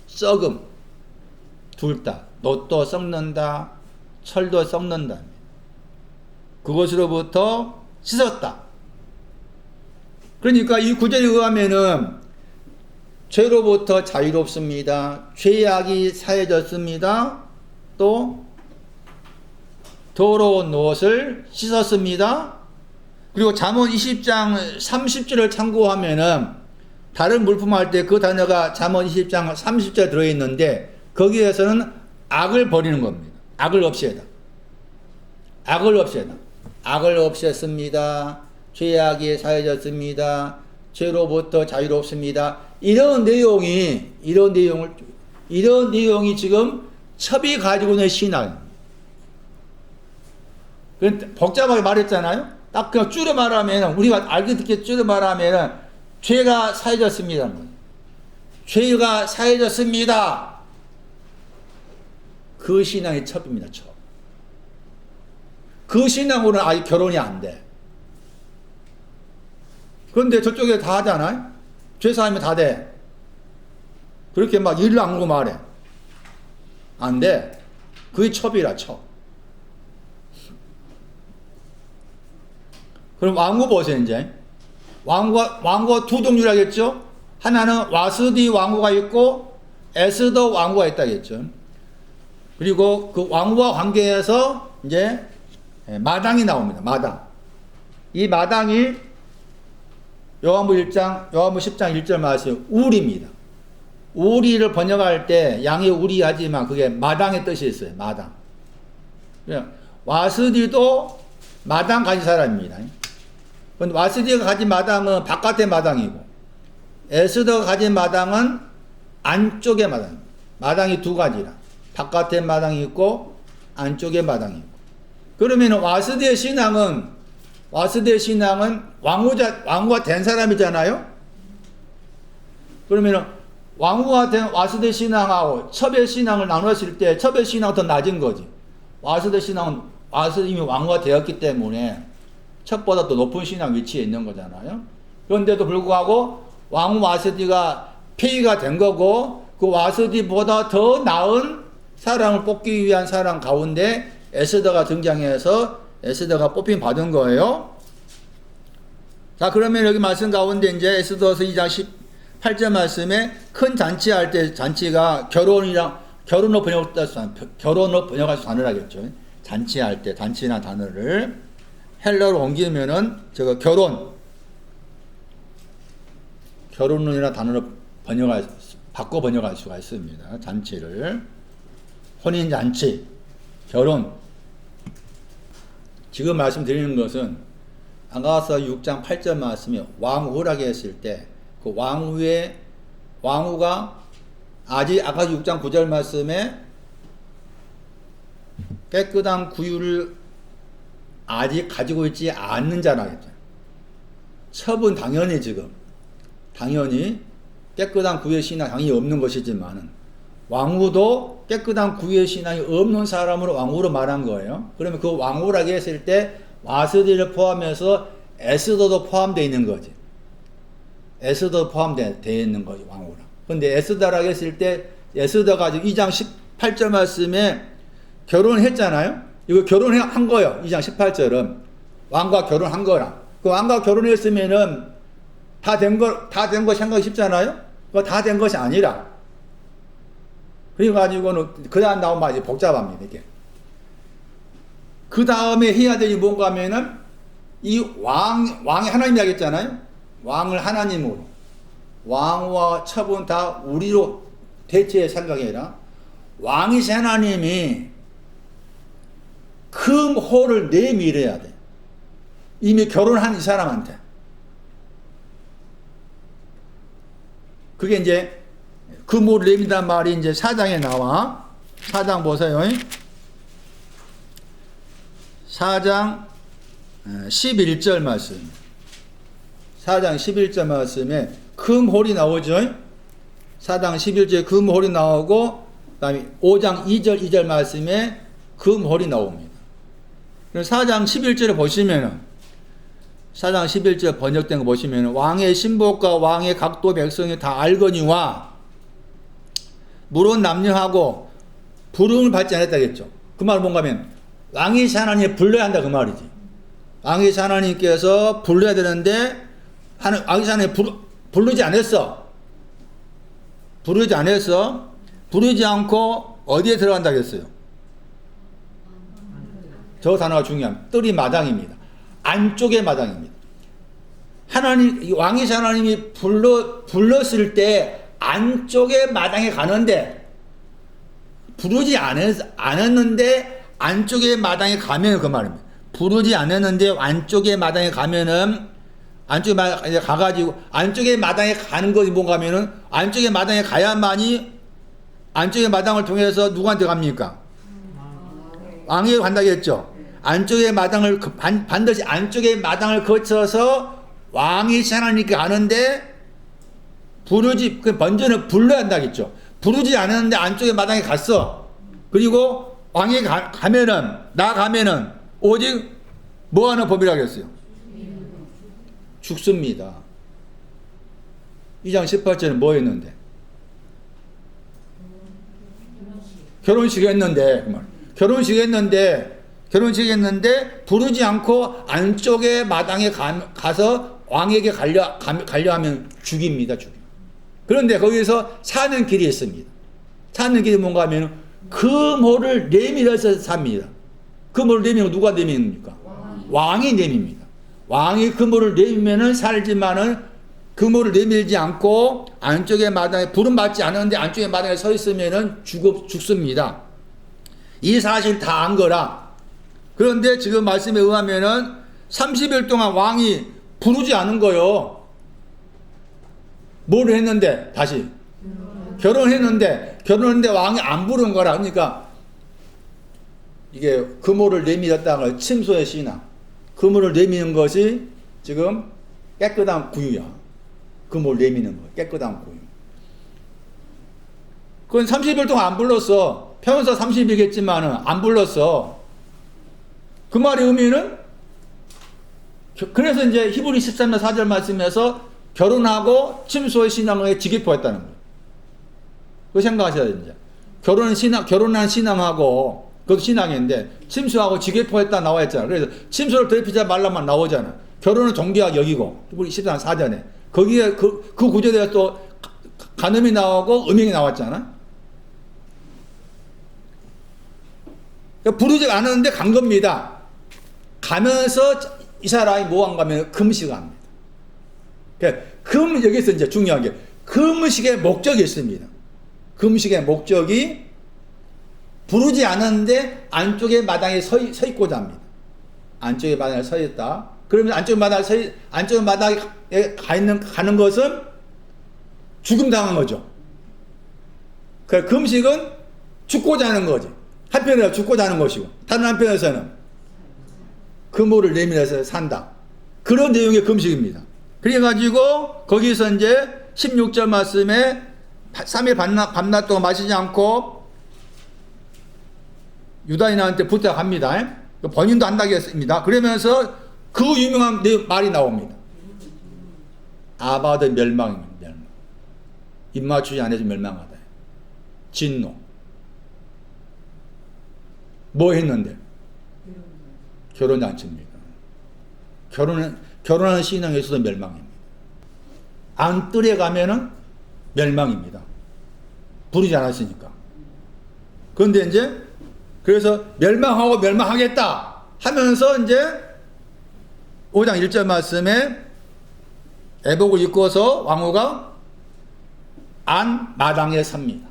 썩음. 둘 다. 놋도 썩는다. 철도 썩는다. 그것으로부터 씻었다. 그러니까 이 구절에 의하면은 죄로부터 자유롭습니다. 죄악이 사해졌습니다. 또 더러운 옷을 씻었습니다. 그리고 잠언 20장 30절을 참고하면은 다른 물품 할 때 그 단어가 잠언 20장 30절 들어있는데 거기에서는 악을 버리는 겁니다. 악을 없애다. 악을 없애다. 악을 없앴습니다. 죄악이 사해졌습니다. 죄로부터 자유롭습니다. 이런 내용이 지금 첩이 가지고 있는 신앙. 복잡하게 말했잖아요. 딱 그냥 줄여 말하면, 우리가 알게 듣게 줄여 말하면 죄가 사해졌습니다. 죄가 사해졌습니다. 그 신앙이 첩입니다. 첩. 그 신앙으로는 아직 결혼이 안 돼. 그런데 저쪽에 다 하잖아요. 죄사하면 다 돼. 그렇게 막 일을 안 하고 말해. 안 돼. 그게 첩이라, 첩. 그럼 왕후 보세요, 이제. 왕후가 두 종류라겠죠? 하나는 와스디 왕후가 있고, 에스더 왕후가 있다겠죠. 그리고 그 왕후와 관계해서 이제 마당이 나옵니다. 마당. 이 마당이 요한부 10장 1절 말씀, 우리입니다. 우리를 번역할 때 양의 우리 하지만 그게 마당의 뜻이 있어요. 마당. 와스디도 마당 가진 사람입니다. 근데 와스디가 가진 마당은 바깥의 마당이고, 에스더가 가진 마당은 안쪽의 마당. 마당이 두 가지라. 바깥의 마당이 있고 안쪽의 마당이 있고. 그러면 와스디의 신앙은 왕후가 된 사람이잖아요. 그러면 왕후가 된 와스디의 신앙하고 첩의 신앙을 나눴을 때 첩의 신앙은 더 낮은 거지. 와스디의 신앙은 이미 왕후가 되었기 때문에 첩보다 더 높은 신앙 위치에 있는 거잖아요. 그런데도 불구하고 왕후 와스디가 폐위가 된 거고, 그 와스디보다 더 나은 사람을 뽑기 위한 사람 가운데 에스더가 등장해서 에스더가 뽑힘 받은 거예요. 자, 그러면 여기 말씀 가운데 이제 에스더서 2장 18절 말씀에 큰 잔치할 때, 잔치가 결혼으로 번역해서 단어라겠죠. 잔치할 때, 잔치나 단어를 헬러로 옮기면은 저거 결혼이나 단어로 바꿔 번역할 수가 있습니다. 잔치를. 혼인잔치, 결혼. 지금 말씀드리는 것은 아가서 6장 8절 말씀이 왕후라고 했을 때, 그 왕후가 아직 아가서 6장 9절 말씀에 깨끗한 구유를 아직 가지고 있지 않는 자라겠죠. 첩은 당연히 깨끗한 구유의 신앙이 없는 것이지만은, 왕후도 깨끗한 구유의 신앙이 없는 사람으로 왕후로 말한 거예요. 그러면 그 왕후라고 했을 때 와스디를 포함해서 에스더도 포함되어 있는 거지. 에스더도 포함되어 있는 거지, 왕후랑. 그런데 에스더라고 했을 때 에스더가 2장 18절 말씀에 결혼했잖아요. 이거 결혼한 거예요. 2장 18절은 왕과 결혼한 거랑. 그 왕과 결혼했으면은 다 된 거 생각이 쉽잖아요. 그거 다 된 것이 아니라. 그래가지고는 그 다음 나온 말이 복잡합니다. 이게. 그 다음에 해야 되는 게 뭔가 하면은 이 왕이 하나님이라고 했잖아요. 왕을 하나님으로. 왕과 첩은 다 우리로 대체할 생각이 아니라 왕이신 하나님이 금호를 내밀어야 돼. 이미 결혼한 이 사람한테. 그게 이제 금호를 내민다는 말이 이제 4장에 나와. 4장 보세요. 4장 11절 말씀. 4장 11절 말씀에 금홀이 나오죠. 4장 11절에 금홀이 나오고, 그 다음에 5장 2절 말씀에 금홀이 나옵니다. 4장 11절에 보시면은, 4장 11절 번역된 거 보시면은, 왕의 신복과 왕의 각도 백성이 다 알거니와, 물은 남녀하고 부름을 받지 않았다겠죠. 그 말은 뭔가 하면, 왕이신 하나님을 불러야 한다, 그 말이지. 왕이신 하나님께서 불러야 되는데, 왕이신 하나님 부르지 않았어. 부르지 않고 어디에 들어간다고 했어요? 저 단어가 중요합니다. 뜰이 마당입니다. 안쪽의 마당입니다. 왕이신 하나님이 불렀을 때 안쪽의 마당에 가는데, 부르지 않았는데 안쪽의 마당에 가면 그 말입니다. 부르지 않았는데 안쪽의 마당에 가면은 안쪽에 마당에 가가지고 안쪽에 마당에 가는 것이 뭔가 하면은 안쪽에 마당에 가야만이 안쪽에 마당을 통해서 누구한테 갑니까? 왕에게 간다고 했죠. 안쪽에 마당을 반드시 안쪽에 마당을 거쳐서 왕이 하나님께 가는데 부르지 먼저는 불러야 한다겠죠. 부르지 않았는데 안쪽에 마당에 갔어. 그리고 왕이 가면은 오직 뭐 하는 법이라고 했어요? 죽습니다. 2장 18절에 뭐 했는데? 결혼식 했는데 부르지 않고 안쪽에 마당에 가서 왕에게 가려 하면 죽입니다. 그런데 거기서 사는 길이 있습니다. 사는 길이 뭔가 하면 그모를 내밀어서 삽니다. 그모를 내밀면 누가 내밉니까? 왕이 내밉니다. 왕이 그모를 내밀면은 살지만은 그모를 내밀지 않고 안쪽에 마당에 불은 받지 않았는데 안쪽에 마당에 서 있으면은 죽습니다. 이 사실 다 안 거라. 그런데 지금 말씀에 의하면은 30일 동안 왕이 부르지 않은 거요. 뭘 했는데 다시 결혼했는데 왕이 안 부른 거라. 그러니까 이게 그모를 내밀었다는 걸 침소의 신앙. 그모를 내미는 것이 지금 깨끗한 구유야. 그모를 내미는 거 깨끗한 구유. 그건 30일 동안 안 불렀어. 평소 30일이겠지만은 안 불렀어. 그 말의 의미는 그래서 이제 히브리 13장 4절 말씀에서 결혼하고 침소의 신앙에 지기포했다는 거예요. 그거 생각하셔야 됩니다. 결혼한 신앙하고 그것도 신앙인데 침수하고 지게포했다 나와 있잖아. 그래서 침수를 더럽히지 말라만 나오잖아. 결혼은 정교하게 여기고 우리 13장 4절에 거기에 그 구절에 대해서 또 간음이 나오고 음행이 나왔잖아. 그러니까 부르지 않았는데 간 겁니다. 가면서 이 사람이 뭐 한 가면 금식을 합니다. 그러니까 여기서 이제 중요한 게 금식의 목적이 있습니다. 금식의 목적이 부르지 않았는데 안쪽에 마당에 서 있고자 합니다. 안쪽에 마당에 서 있다. 그러면 안쪽에 마당에 가는 것은 죽음 당한 거죠. 그 금식은 죽고자 하는 거지. 한편에서 죽고자 하는 것이고, 다른 한편에서는 그모를 내밀어서 산다. 그런 내용의 금식입니다. 그래가지고 거기서 이제 16절 말씀에 3일 밤낮 동안 마시지 않고 유다인한테 부탁합니다. 번인도 한다고 했습니다. 그러면서 그 유명한 말이 나옵니다. 아바드 멸망입니다. 멸망. 입맞추지 않아서 멸망하다. 진노. 뭐 했는데? 결혼잔치입니다. 결혼하는 신앙에서도 멸망입니다. 안뜰에 가면은 멸망입니다. 부르지 않았으니까. 그런데 이제 그래서 멸망하고 멸망하겠다 하면서 이제 5장 1절 말씀에 애복을 입고서 왕후가 안 마당에 섭니다.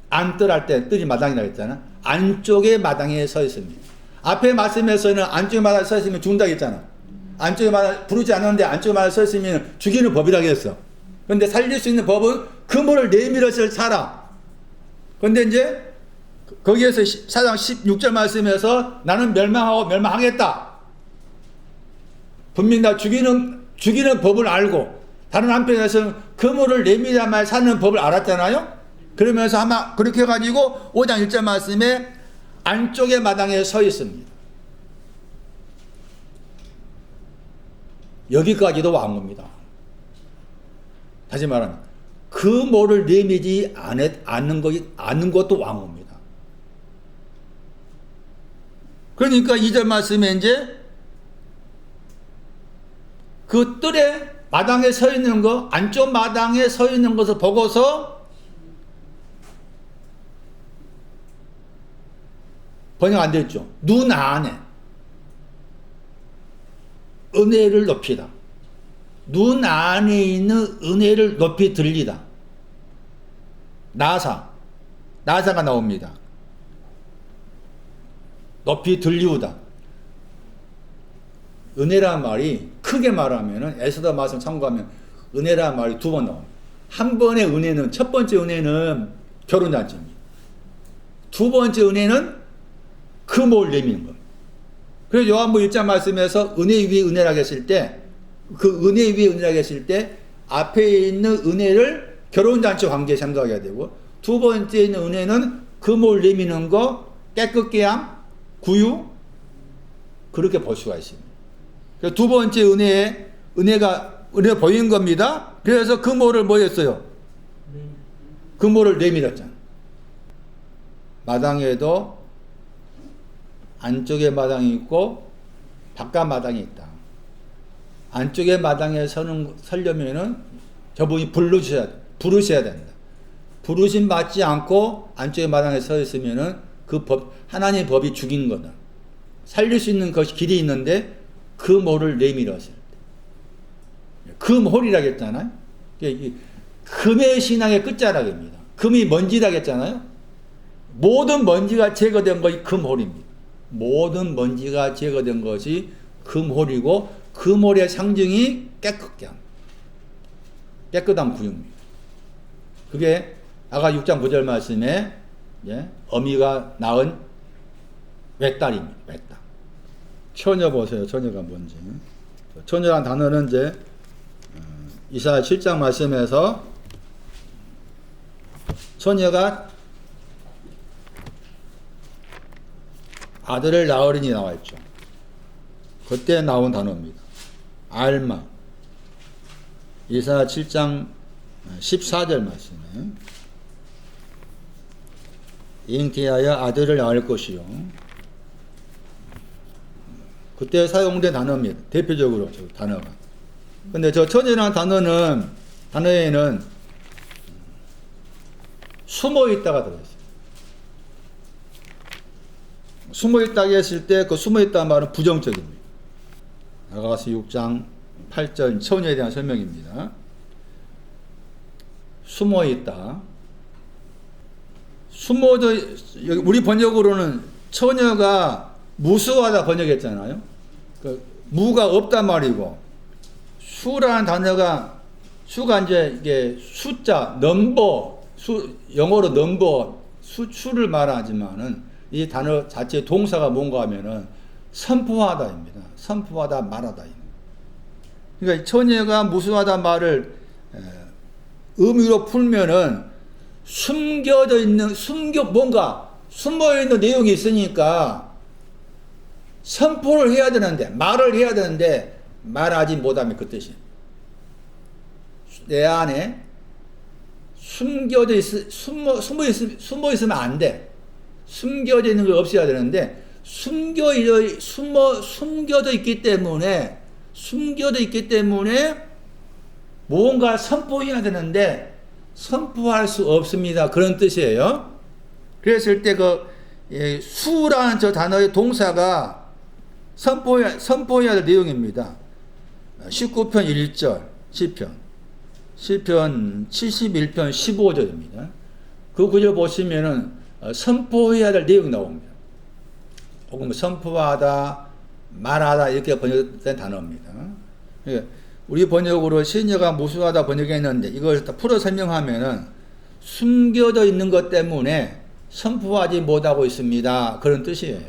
안뜰 할 때 뜰이 마당이라고 했잖아. 안쪽에 마당에 서 있습니다. 앞에 말씀에서는 안쪽에 마당에 서 있으면 죽는다고 했잖아. 안쪽에 마당 부르지 않았는데 안쪽에 마당에 서 있으면 죽이는 법이라고 했어. 그런데 살릴 수 있는 법은 그모를 내밀어서 살아. 그런데 이제 거기에서 4장 16절 말씀에서 나는 멸망하고 멸망하겠다. 분명히 다 죽이는 법을 알고 다른 한편에서는 그모를 내밀어야만 사는 법을 알았잖아요. 그러면서 아마 그렇게 해가지고 5장 1절 말씀에 안쪽의 마당에 서 있습니다. 여기까지도 왕후입니다. 다시 말하면 그모를 내밀지 않는 것도 왕후입니다. 그러니까 2절 말씀에 이제 그 뜰에 마당에 서 있는 거, 안쪽 마당에 서 있는 것을 보고서 번역 안 됐죠. 눈 안에 은혜를 높이다. 눈 안에 있는 은혜를 높이 들리다. 나사가 나옵니다. 높이 들리우다. 은혜라는 말이 크게 말하면은 에스더 말씀 참고하면 은혜라는 말이 두 번 나옵니다. 한 번의 은혜는, 첫 번째 은혜는 결혼잔치입니다. 두 번째 은혜는 금을 내미는 겁니다. 그래서 요한복음 1장 말씀에서 은혜 위에 은혜라고 했을 때, 그 은혜 위에 은혜라고 했을 때 앞에 있는 은혜를 결혼잔치 관계에 생각해야 되고, 두 번째 있는 은혜는 금을 내미는 거, 깨끗게 함, 구유, 그렇게 볼 수가 있습니다. 그래서 두 번째 은혜가 보인 겁니다. 그래서 금호를 뭐 했어요? 금호를 내밀었잖아. 마당에도 안쪽에 마당이 있고 바깥 마당이 있다. 안쪽에 마당에 서려면은 저분이 부르셔야 된다. 부르심 받지 않고 안쪽에 마당에 서 있으면은 그 하나님의 법이 죽인 거다. 살릴 수 있는 것이 길이 있는데 금호를 내밀었을 때. 금홀이라고 했잖아요. 금의 신앙의 끝자락입니다. 금이 먼지라고 했잖아요. 모든 먼지가 제거된 것이 금홀입니다. 모든 먼지가 제거된 것이 금홀이고, 금홀의 상징이 깨끗게 함. 깨끗한 구유입니다. 그게 아까 6장 9절 말씀에 어미가 낳은 외딸입니다. 외딸. 처녀 보세요. 처녀가 뭔지. 처녀란 단어는 이제 이사야 7장 말씀에서 처녀가 아들을 낳으리니 나와 있죠. 그때 나온 단어입니다. 알마. 이사야 7장 14절 말씀에 잉태하여 아들을 낳을 것이요. 그때 사용된 단어입니다. 대표적으로 저 단어가. 근데 저 처녀라는 단어에는 숨어 있다가 들어있어요. 숨어 있다고 했을 때 그 숨어 있다는 말은 부정적입니다. 나가서 6장 8절 처녀에 대한 설명입니다. 숨어 있다. 우리 번역으로는 처녀가 무수하다 번역했잖아요. 그 무가 없단 말이고, 수라는 단어가, 수가 이제 이게 숫자, 넘버, 영어로 넘버, 수를 말하지만은 이 단어 자체 동사가 뭔가 하면은 선포하다입니다. 선포하다, 말하다. 그러니까 처녀가 무수하다 말을 의미로 풀면은 숨겨져 있는, 뭔가 숨어 있는 내용이 있으니까 선포를 해야 되는데, 말을 해야 되는데 말하지 못하면 그 뜻이에요. 내 안에 숨어 있으면 안 돼. 숨겨져 있는 걸 없애야 되는데, 숨겨져 있기 때문에 뭔가 선포해야 되는데 선포할 수 없습니다. 그런 뜻이에요. 그랬을 때 수라는 저 단어의 동사가 선포해야 될 내용입니다. 19편 1절 시편 71편 15절입니다. 그 구절 보시면은 선포해야 될 내용이 나옵니다. 혹은 선포하다, 말하다 이렇게 번역된 단어입니다. 우리 번역으로 시녀가 무수하다 번역했는데 이걸 풀어 설명하면은 숨겨져 있는 것 때문에 선포하지 못하고 있습니다. 그런 뜻이에요.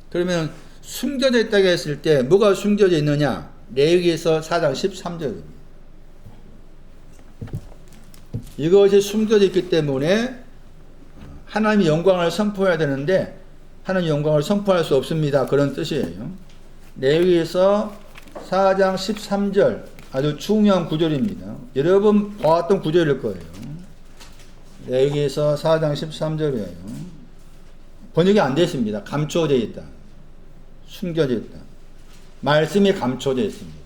그러면 숨겨져 있다고 했을 때 뭐가 숨겨져 있느냐? 레위기서 4장 13절입니다. 이것이 숨겨져 있기 때문에 하나님의 영광을 선포해야 되는데 하나님의 영광을 선포할 수 없습니다. 그런 뜻이에요. 레위기서 4장 13절 아주 중요한 구절입니다. 여러분 봐왔던 구절일 거예요. 레위기서 4장 13절이에요. 번역이 안 되어 있습니다. 감춰져 있다. 숨겨져 있다. 말씀이 감춰져 있습니다.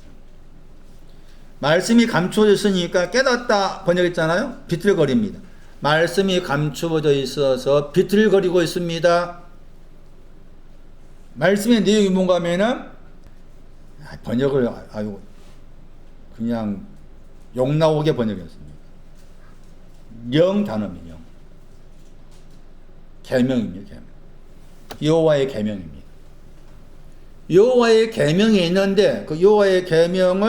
말씀이 감춰져 있으니까 깨닫다 번역했잖아요. 비틀거립니다. 말씀이 감춰져 있어서 비틀거리고 있습니다. 말씀의 내용이 뭔가 하면은 번역을 아유 그냥 욕 나오게 번역했습니다. 영 단어입니다. 영. 계명입니다. 계명. 여호와의 계명입니다. 여호와의 계명이 있는데 그 여호와의 계명에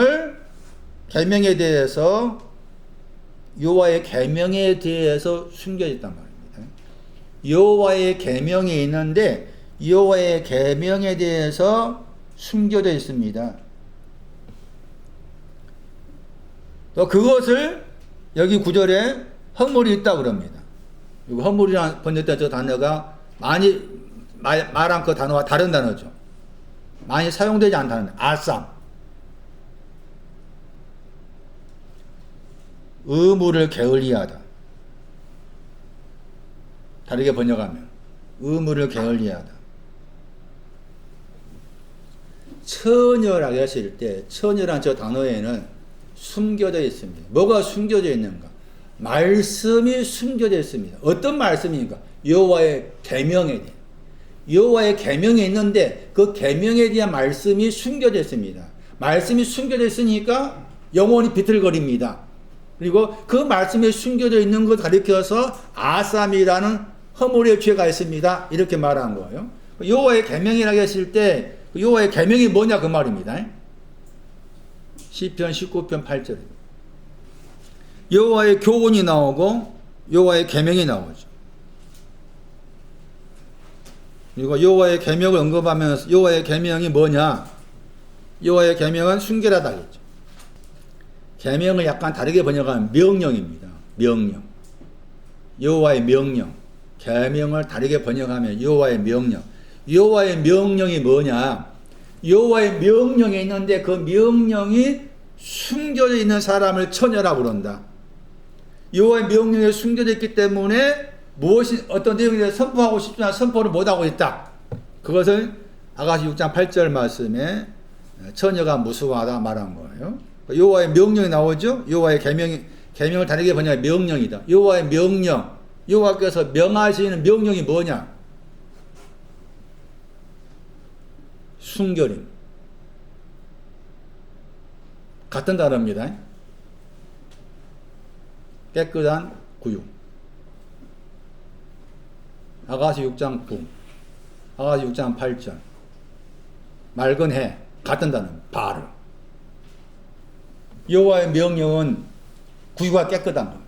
대해서 숨겨져 있단 말입니다. 여호와의 계명이 있는데 여호와의 계명에 대해서 숨겨져 있습니다. 또 그것을 여기 9절에 허물이 있다 그럽니다. 허물이라는 번역된 저 단어가 많이 말한 그 단어와 다른 단어죠. 많이 사용되지 않다는 아쌈. 의무를 게을리하다. 다르게 번역하면 의무를 게을리하다. 처녀라고 했을 때 처녀란 저 단어에는 숨겨져 있습니다. 뭐가 숨겨져 있는가? 말씀이 숨겨져 있습니다. 어떤 말씀입니까? 여호와의 계명에 대해. 여호와의 계명이 있는데 그 계명에 대한 말씀이 숨겨져 있습니다. 말씀이 숨겨져 있으니까 영혼이 비틀거립니다. 그리고 그 말씀에 숨겨져 있는 것 가리켜서 아쌈이라는 허물의 죄가 있습니다. 이렇게 말한 거예요. 여호와의 계명이라고 했을 때 여호와의 계명이 뭐냐 그 말입니다. 시편 19편 8절에 여호와의 교훈이 나오고 여호와의 계명이 나오죠. 그리고 여호와의 계명을 언급하면서 여호와의 계명이 뭐냐? 여호와의 계명은 순결하다겠죠. 계명을 약간 다르게 번역하면 명령입니다. 명령. 여호와의 명령. 계명을 다르게 번역하면 여호와의 명령. 여호와의 명령이 뭐냐? 여호와의 명령이 있는데 그 명령이 숨겨져 있는 사람을 처녀라고 그런다. 여호와의 명령에 숨겨져 있기 때문에 무엇이 어떤 내용에 대해서 선포하고 싶지만 선포를 못하고 있다. 그것을 아가시 6장 8절 말씀에 처녀가 무수하다 말한 거예요. 여호와의 명령이 나오죠. 여호와의 계명을 다르게 번역해 명령이다. 여호와의 명령, 여호와께서 명하시는 명령이 뭐냐? 순결임. 같은 단어입니다. 깨끗한 구육. 아가시 6장 9, 아가시 6장 8절. 맑은 해. 같은 단어. 바르. 여호와의 명령은 구유가 깨끗한 겁니다.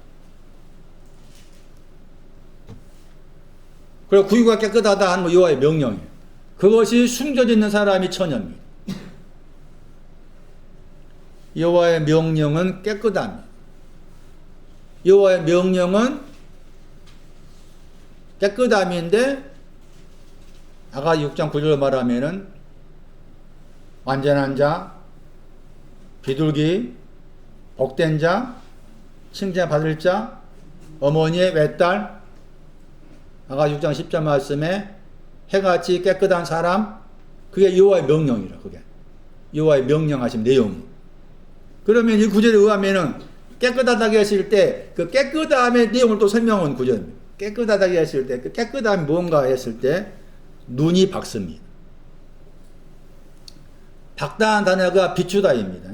그리고 구유가 깨끗하다 하는 거 여호와의 명령이에요. 그것이 숨겨져 있는 사람이 처녀입니다. 여호와의 명령은 깨끗합니다. 여호와의 명령은 깨끗함인데 아가 6장 9절로 말하면은 완전한 자, 비둘기, 복된 자, 칭찬받을 자, 어머니의 외딸, 아가 6장 10절 말씀에 해같이 깨끗한 사람, 그게 여호와의 명령이라. 그게 여호와의 명령하신 내용이. 그러면 이 구절에 의하면은 깨끗하다고 했을 때 그 깨끗함의 내용을 또 설명한 구절입니다. 깨끗하다고 했을 때 그 깨끗함이 뭔가 했을 때 눈이 밝습니다. 밝다는 단어가 비추다입니다.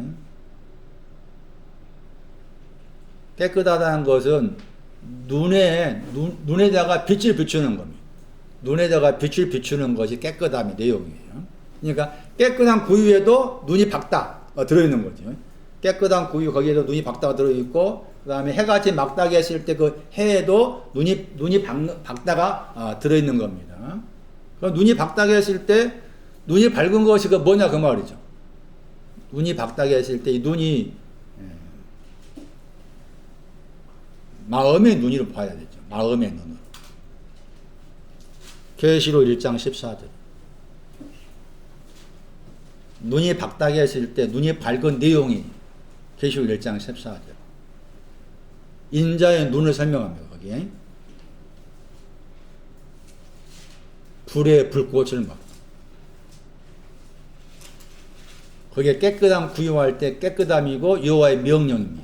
깨끗하다는 것은 눈에다가 빛을 비추는 겁니다. 눈에다가 빛을 비추는 것이 깨끗함의 내용이에요. 그러니까 깨끗한 구유에도 눈이 밝다 들어있는 거죠. 깨끗한 구유 거기에도 눈이 밝다가 들어있고 그 다음에 해같이 막다게 했을 때 그 해에도 눈이 밝다가 들어있는 겁니다. 눈이 밝다게 했을 때 눈이 밝은 것이 그 뭐냐 그 말이죠. 눈이 밝다게 했을 때 이 눈이 마음의 눈으로 봐야 되죠. 마음의 눈으로. 계시록 1장 14절. 눈이 밝다게 했을 때 눈이 밝은 내용이 계시록 1장 14절. 인자의 눈을 설명합니다. 거기에. 불에 불꽃을 막. 거기에 깨끗함 구유할 때 깨끗함이고 여호와의 명령입니다.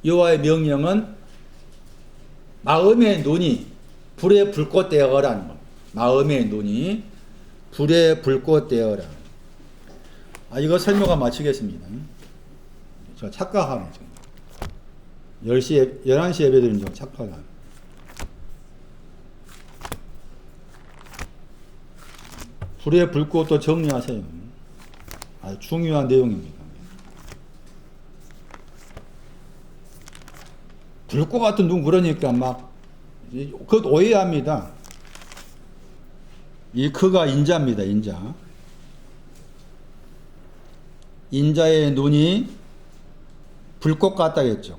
여호와의 명령은 마음의 눈이 불에 불꽃 되어가라는 겁니다. 마음의 눈이 불에 불꽃 되어라. 이거 설명을 마치겠습니다. 저 착각하네. 11시 예배드리는 중 착각하네. 불에 불꽃도 정리하세요. 아주 중요한 내용입니다. 불꽃 같은 눈 그러니까 막 그것 오해합니다. 이 크가 인자입니다. 인자. 인자의 눈이 불꽃 같다겠죠.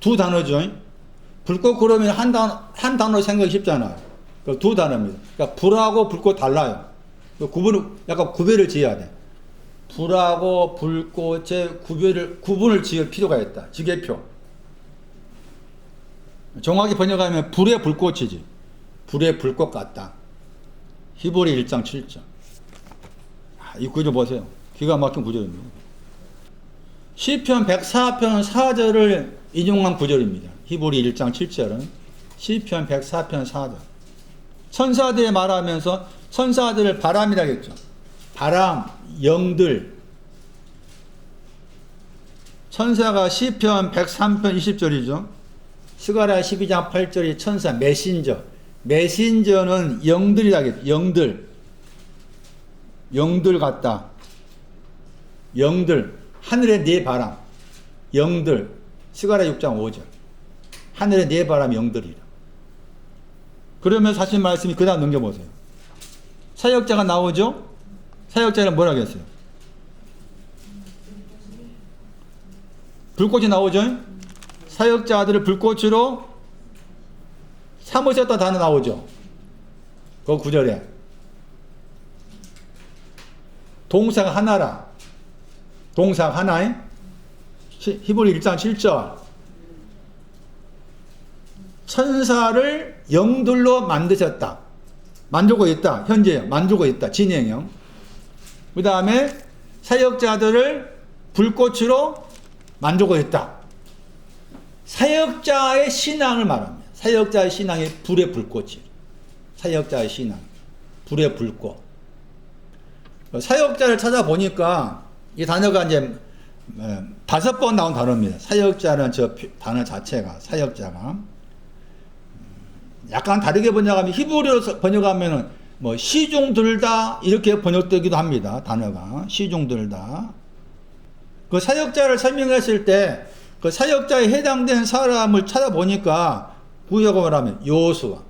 두 단어죠. 불꽃 그러면 한 단어 생각이 쉽잖아요. 두 단어입니다. 그러니까 불하고 불꽃 달라요. 약간 구별을 지어야 돼. 불하고 불꽃의 구분을 지을 필요가 있다. 지계표. 정확히 번역하면 불의 불꽃이지. 불의 불꽃 같다. 히브리 1장 7절. 이 구절 보세요. 기가 막힌 구절입니다. 시편 104편 4절을 인용한 구절입니다. 히브리 1장 7절은 시편 104편 4절. 천사들에 말하면서 천사들을 바람이라고 했죠. 바람, 영들. 천사가 시편 103편 20절이죠. 스가랴 12장 8절이 천사 메신저. 메신저는 영들이라고 했죠. 영들 같다. 영들. 하늘의 네 바람. 영들. 스가랴 6장 5절. 하늘의 네 바람 영들이라. 그러면 사실 말씀이 그 다음 넘겨보세요. 사역자가 나오죠? 사역자는 뭐라고 했어요? 불꽃이 나오죠? 사역자들을 불꽃으로 삼으셨다 단어 나오죠? 그 구절에. 동사가 하나라. 동사가 하나에. 히브리 1장 7절. 천사를 영들로 만드셨다. 만들고 있다. 현재 만들고 있다. 진행형. 그 다음에 사역자들을 불꽃으로 만들고 있다. 사역자의 신앙을 말합니다. 사역자의 신앙이 불의 불꽃이에요. 사역자의 신앙. 불의 불꽃. 사역자를 찾아보니까 이 단어가 이제 5번 나온 단어입니다. 사역자는 저 단어 자체가, 사역자가. 약간 다르게 번역하면, 히브리어로 번역하면은 뭐 시중들다 이렇게 번역되기도 합니다. 단어가. 시중들다. 그 사역자를 설명했을 때 그 사역자에 해당된 사람을 찾아보니까 구약으로 말하면 여호수아,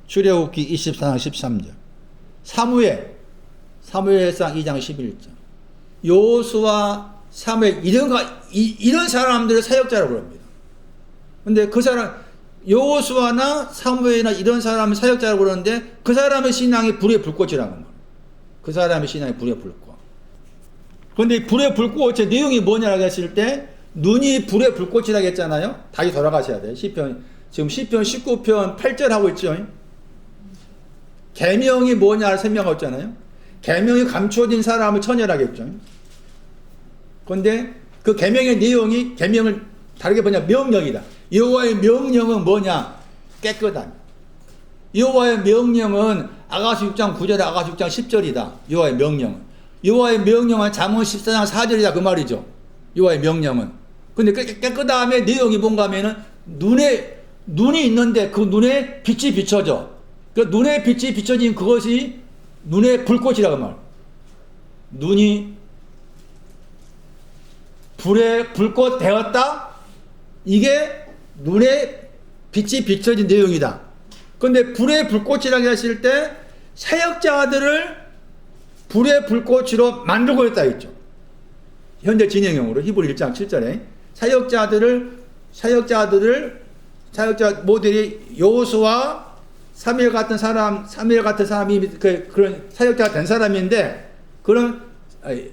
출애굽기 24장 13절, 사무엘상 2장 11절, 여호수아, 사무엘 이런 사람들을 사역자라고 합니다. 근데 그 사람 여호수아나 사무엘이나 이런 사람을 사역자라고 그러는데 그 사람의 신앙이 불의 불꽃이라는 거예요. 그 사람의 신앙이 불의 불꽃. 그런데 불의 불꽃의 내용이 뭐냐라고 했을 때 눈이 불의 불꽃이라고 했잖아요. 다시 돌아가셔야 돼요. 지금 시편 19편 8절 하고 있죠. 계명이 뭐냐를 설명하고 있잖아요. 계명이 감춰진 사람을 처녀라겠죠. 그런데 그 계명의 내용이 계명을 다르게 보냐 명령이다. 여호와의 명령은 뭐냐? 깨끗함. 여호와의 명령은 아가서 6장 9절에 아가서 6장 10절이다. 여호와의 명령은. 여호와의 명령은 잠언 14장 4절이다. 그 말이죠. 여호와의 명령은. 근데 깨끗함의 내용이 뭔가 하면은 눈이 있는데 그 눈에 빛이 비춰져. 그 눈에 빛이 비춰진 그것이 눈의 불꽃이라고 말. 눈이 불에 불꽃 되었다? 이게 눈에 빛이 비춰진 내용이다. 그런데 불의 불꽃이라고 했을 때 사역자들을 불의 불꽃으로 만들고 있다 했죠. 현재 진행형으로 히브리 1장 7절에 사역자 모델이 여호수아, 사무엘 같은 사람이 그런 사역자가 된 사람인데 그런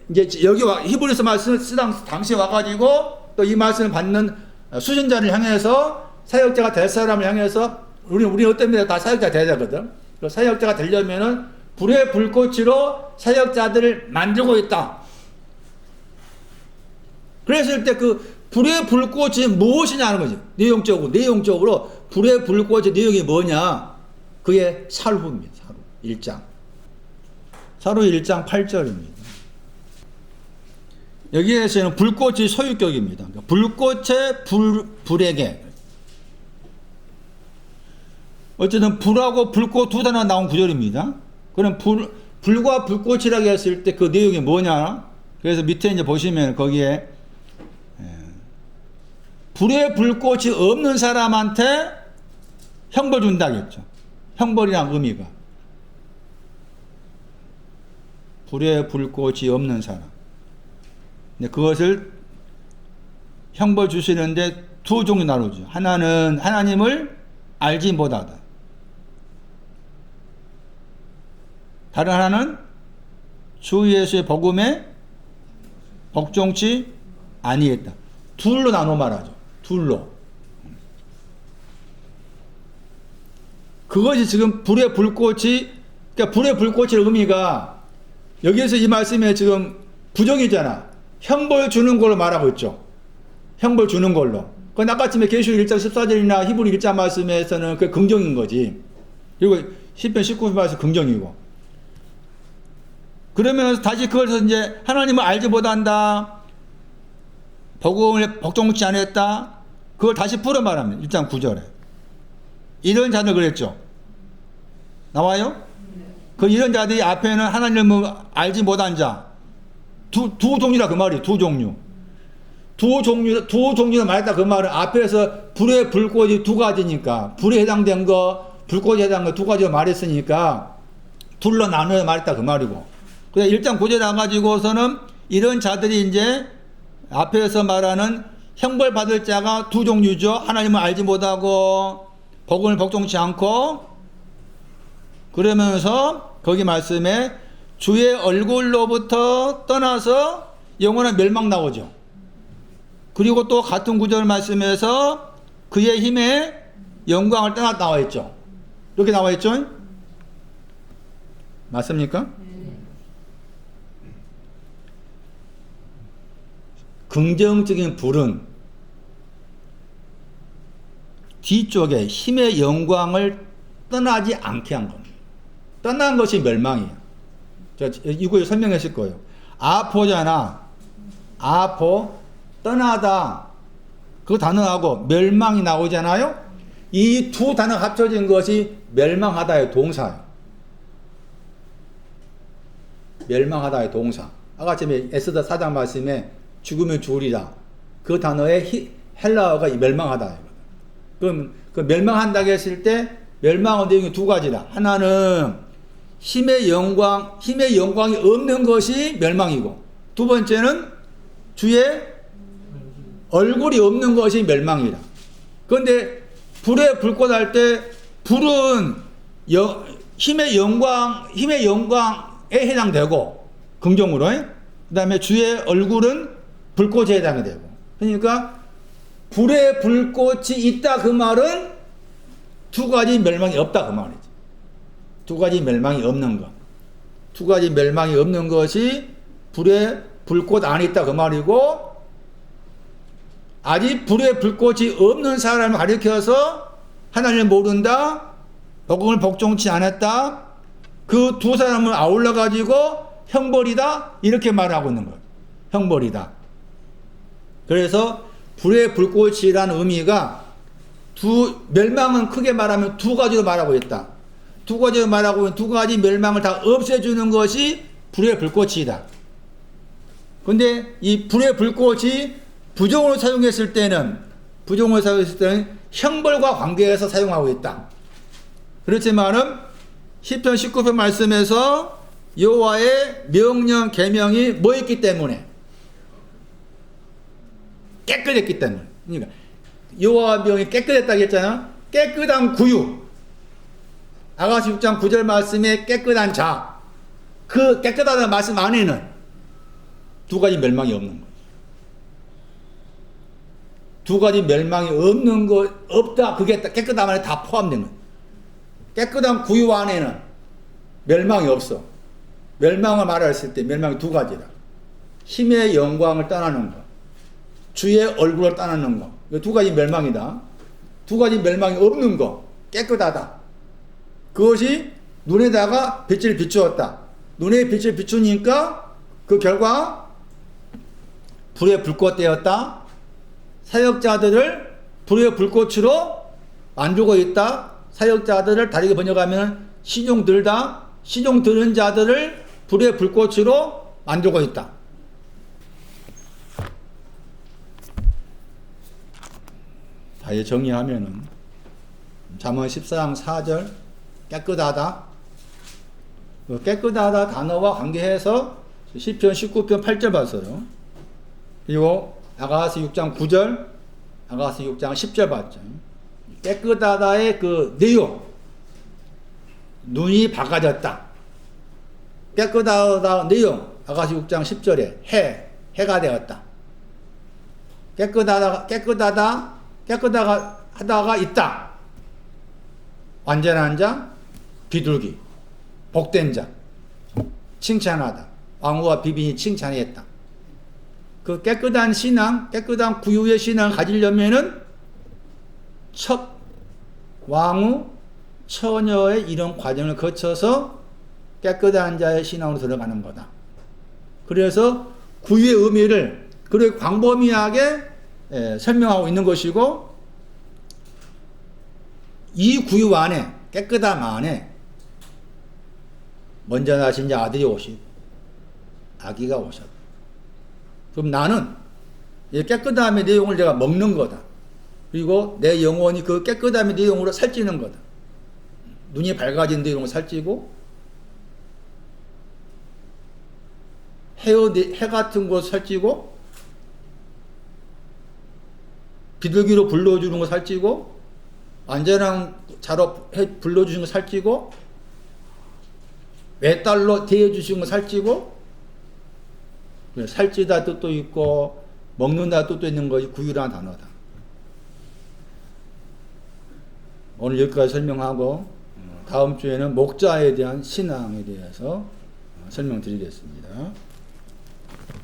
이제 여기 히브리서 말씀을 쓰당 당시에 와가지고 또 이 말씀을 받는 수신자를 향해서 사역자가 될 사람을 향해서 우리 어떤 면에 다 사역자가 돼야 되거든. 사역자가 되려면은 불의 불꽃으로 사역자들을 만들고 있다. 그랬을 때 그 불의 불꽃이 무엇이냐 하는 거죠. 내용적으로 불의 불꽃의 내용이 뭐냐? 그게 살후입니다. 사루 1장 8절입니다. 여기에서는 불꽃이 소유격입니다. 그러니까 불꽃의 불에게. 어쨌든 불하고 불꽃 두 단어가 나온 구절입니다. 그럼 불과 불꽃이라고 했을 때 그 내용이 뭐냐? 그래서 밑에 이제 보시면 거기에 불에 불꽃이 없는 사람한테 형벌 준다겠죠. 형벌이란 의미가. 불에 불꽃이 없는 사람. 그것을 형벌 주시는데 두 종류 나누죠. 하나는 하나님을 알지 못하다. 다른 하나는 주 예수의 복음에 복종치 아니했다. 둘로 나눠 말하죠. 둘로. 그것이 지금 불의 불꽃이, 그러니까 불의 불꽃의 의미가 여기에서 이 말씀에 지금 부정이잖아. 형벌 주는 걸로 말하고 있죠. 형벌 주는 걸로. 그건 아까쯤에 계시록 1장 14절이나 히브리 1장 말씀에서는 그 긍정인 거지. 그리고 10편 19편 말씀 긍정이고. 그러면서 다시 그걸 이제 하나님을 알지 못한다. 복음을 복종치 않았다. 그걸 다시 풀어 말합니다. 1장 9절에. 이런 자들 그랬죠. 나와요? 그 이런 자들이 앞에는 하나님을 알지 못한 자. 두 종류라 그 말이에요. 두 종류. 두 종류로 말했다 그 말은 앞에서 불의 불꽃이 두 가지니까 불에 해당된 거, 불꽃에 해당된 거 두 가지로 말했으니까 둘로 나눠 말했다 그 말이고. 그래서 1장 9절에 와가지고서는 이런 자들이 이제 앞에서 말하는 형벌 받을 자가 두 종류죠. 하나님을 알지 못하고 복음을 복종치 않고, 그러면서 거기 말씀에 주의 얼굴로부터 떠나서 영원한 멸망 나오죠. 그리고 또 같은 구절 말씀에서 그의 힘에 영광을 떠났다 나와 있죠. 이렇게 나와 있죠. 맞습니까? 긍정적인 불은 뒤쪽에 힘의 영광을 떠나지 않게 한 겁니다. 떠난 것이 멸망이에요. 제가 이거 설명했을 거예요. 아포잖아. 아포, 떠나다. 그 단어하고 멸망이 나오잖아요. 이 두 단어 합쳐진 것이 멸망하다의 동사예요. 멸망하다의 동사. 아까 전에 에스더 4장 말씀에 죽으면 죽으리라. 그 단어의 헬라어가 멸망하다. 그럼 그 멸망한다고 했을 때 멸망의 내용이 두 가지다. 하나는 힘의 영광이 없는 것이 멸망이고, 두 번째는 주의 얼굴이 없는 것이 멸망이다. 그런데 불에 불꽃 할 때 불은 힘의 영광에 해당되고 긍정으로, 그 다음에 주의 얼굴은 불꽃에 해당이 되고. 그러니까 불에 불꽃이 있다 그 말은 두 가지 멸망이 없다 그 말이지. 두 가지 멸망이 없는 것. 두 가지 멸망이 없는 것이 불에 불꽃 안에 있다 그 말이고, 아직 불에 불꽃이 없는 사람을 가리켜서 하나님을 모른다, 복음을 복종치 않았다, 그 두 사람을 아울러 가지고 형벌이다 이렇게 말하고 있는 거예요. 형벌이다. 그래서 불의 불꽃이라는 의미가 멸망은 크게 말하면 두 가지로 말하고 있다. 두 가지로 말하고 있는 두 가지 멸망을 다 없애주는 것이 불의 불꽃이다. 근데 이 불의 불꽃이 부정으로 사용했을 때는 형벌과 관계해서 사용하고 있다. 그렇지만은 시편 19편 말씀에서 여호와의 명령 계명이 뭐였기 때문에, 깨끗했기 때문에. 그러니까 여호와 명이 깨끗했다고 했잖아. 깨끗한 구유. 아가시 6장 9절 말씀에 깨끗한 자. 그 깨끗하다는 말씀 안에는 두 가지 멸망이 없는 거예요. 두 가지 멸망이 없는 거, 없다. 그게 깨끗함 안에 다 포함된 거예요. 깨끗한 구유 안에는 멸망이 없어. 멸망을 말했을 때 멸망이 두 가지다. 힘의 영광을 떠나는 것, 주의 얼굴을 떠나는 것. 이 두 가지 멸망이다. 두 가지 멸망이 없는 것, 깨끗하다. 그것이 눈에다가 빛을 비추었다. 눈에 빛을 비추니까 그 결과 불의 불꽃 되었다. 사역자들을 불의 불꽃으로 만들고 있다. 사역자들을 다르게 번역하면 신용 들다, 시종 드는 자들을 불의 불꽃으로 만들고 있다. 자, 정리하면은 잠언 14장 4절 깨끗하다. 깨끗하다 단어와 관계해서 시편 19편 8절 봤어요. 그리고 아가서 6장 9절, 아가서 6장 10절 봤죠. 깨끗하다의 그 내용, 눈이 밝아졌다. 깨끗하다 내용, 아가서 6장 10절에 해가 되었다. 깨끗하다가 있다. 완전한 자, 비둘기, 복된 자, 칭찬하다. 왕후와 비빈이 칭찬했다. 그 깨끗한 신앙, 깨끗한 구유의 신앙을 가지려면은 첫 왕후, 처녀의 이런 과정을 거쳐서 깨끗한 자의 신앙으로 들어가는 거다. 그래서 구유의 의미를 그렇게 광범위하게 설명하고 있는 것이고, 이 구유 안에, 깨끗함 안에 먼저 나신 자 아들이 오시고 아기가 오셨다. 그럼 나는 이 깨끗함의 내용을 내가 먹는 거다. 그리고 내 영혼이 그 깨끗함의 내용으로 살찌는 거다. 눈이 밝아진 내용으로 살찌고, 해 같은 곳 살찌고, 비둘기로 불러주는 거 살찌고, 완전한 자로 불러주신 거 살찌고, 메달로 대해주신 거 살찌고, 살찌다 뜻도 있고 먹는다 뜻도 있는 것이 구유라는 단어다. 오늘 여기까지 설명하고 다음 주에는 목자에 대한 신앙에 대해서 설명드리겠습니다.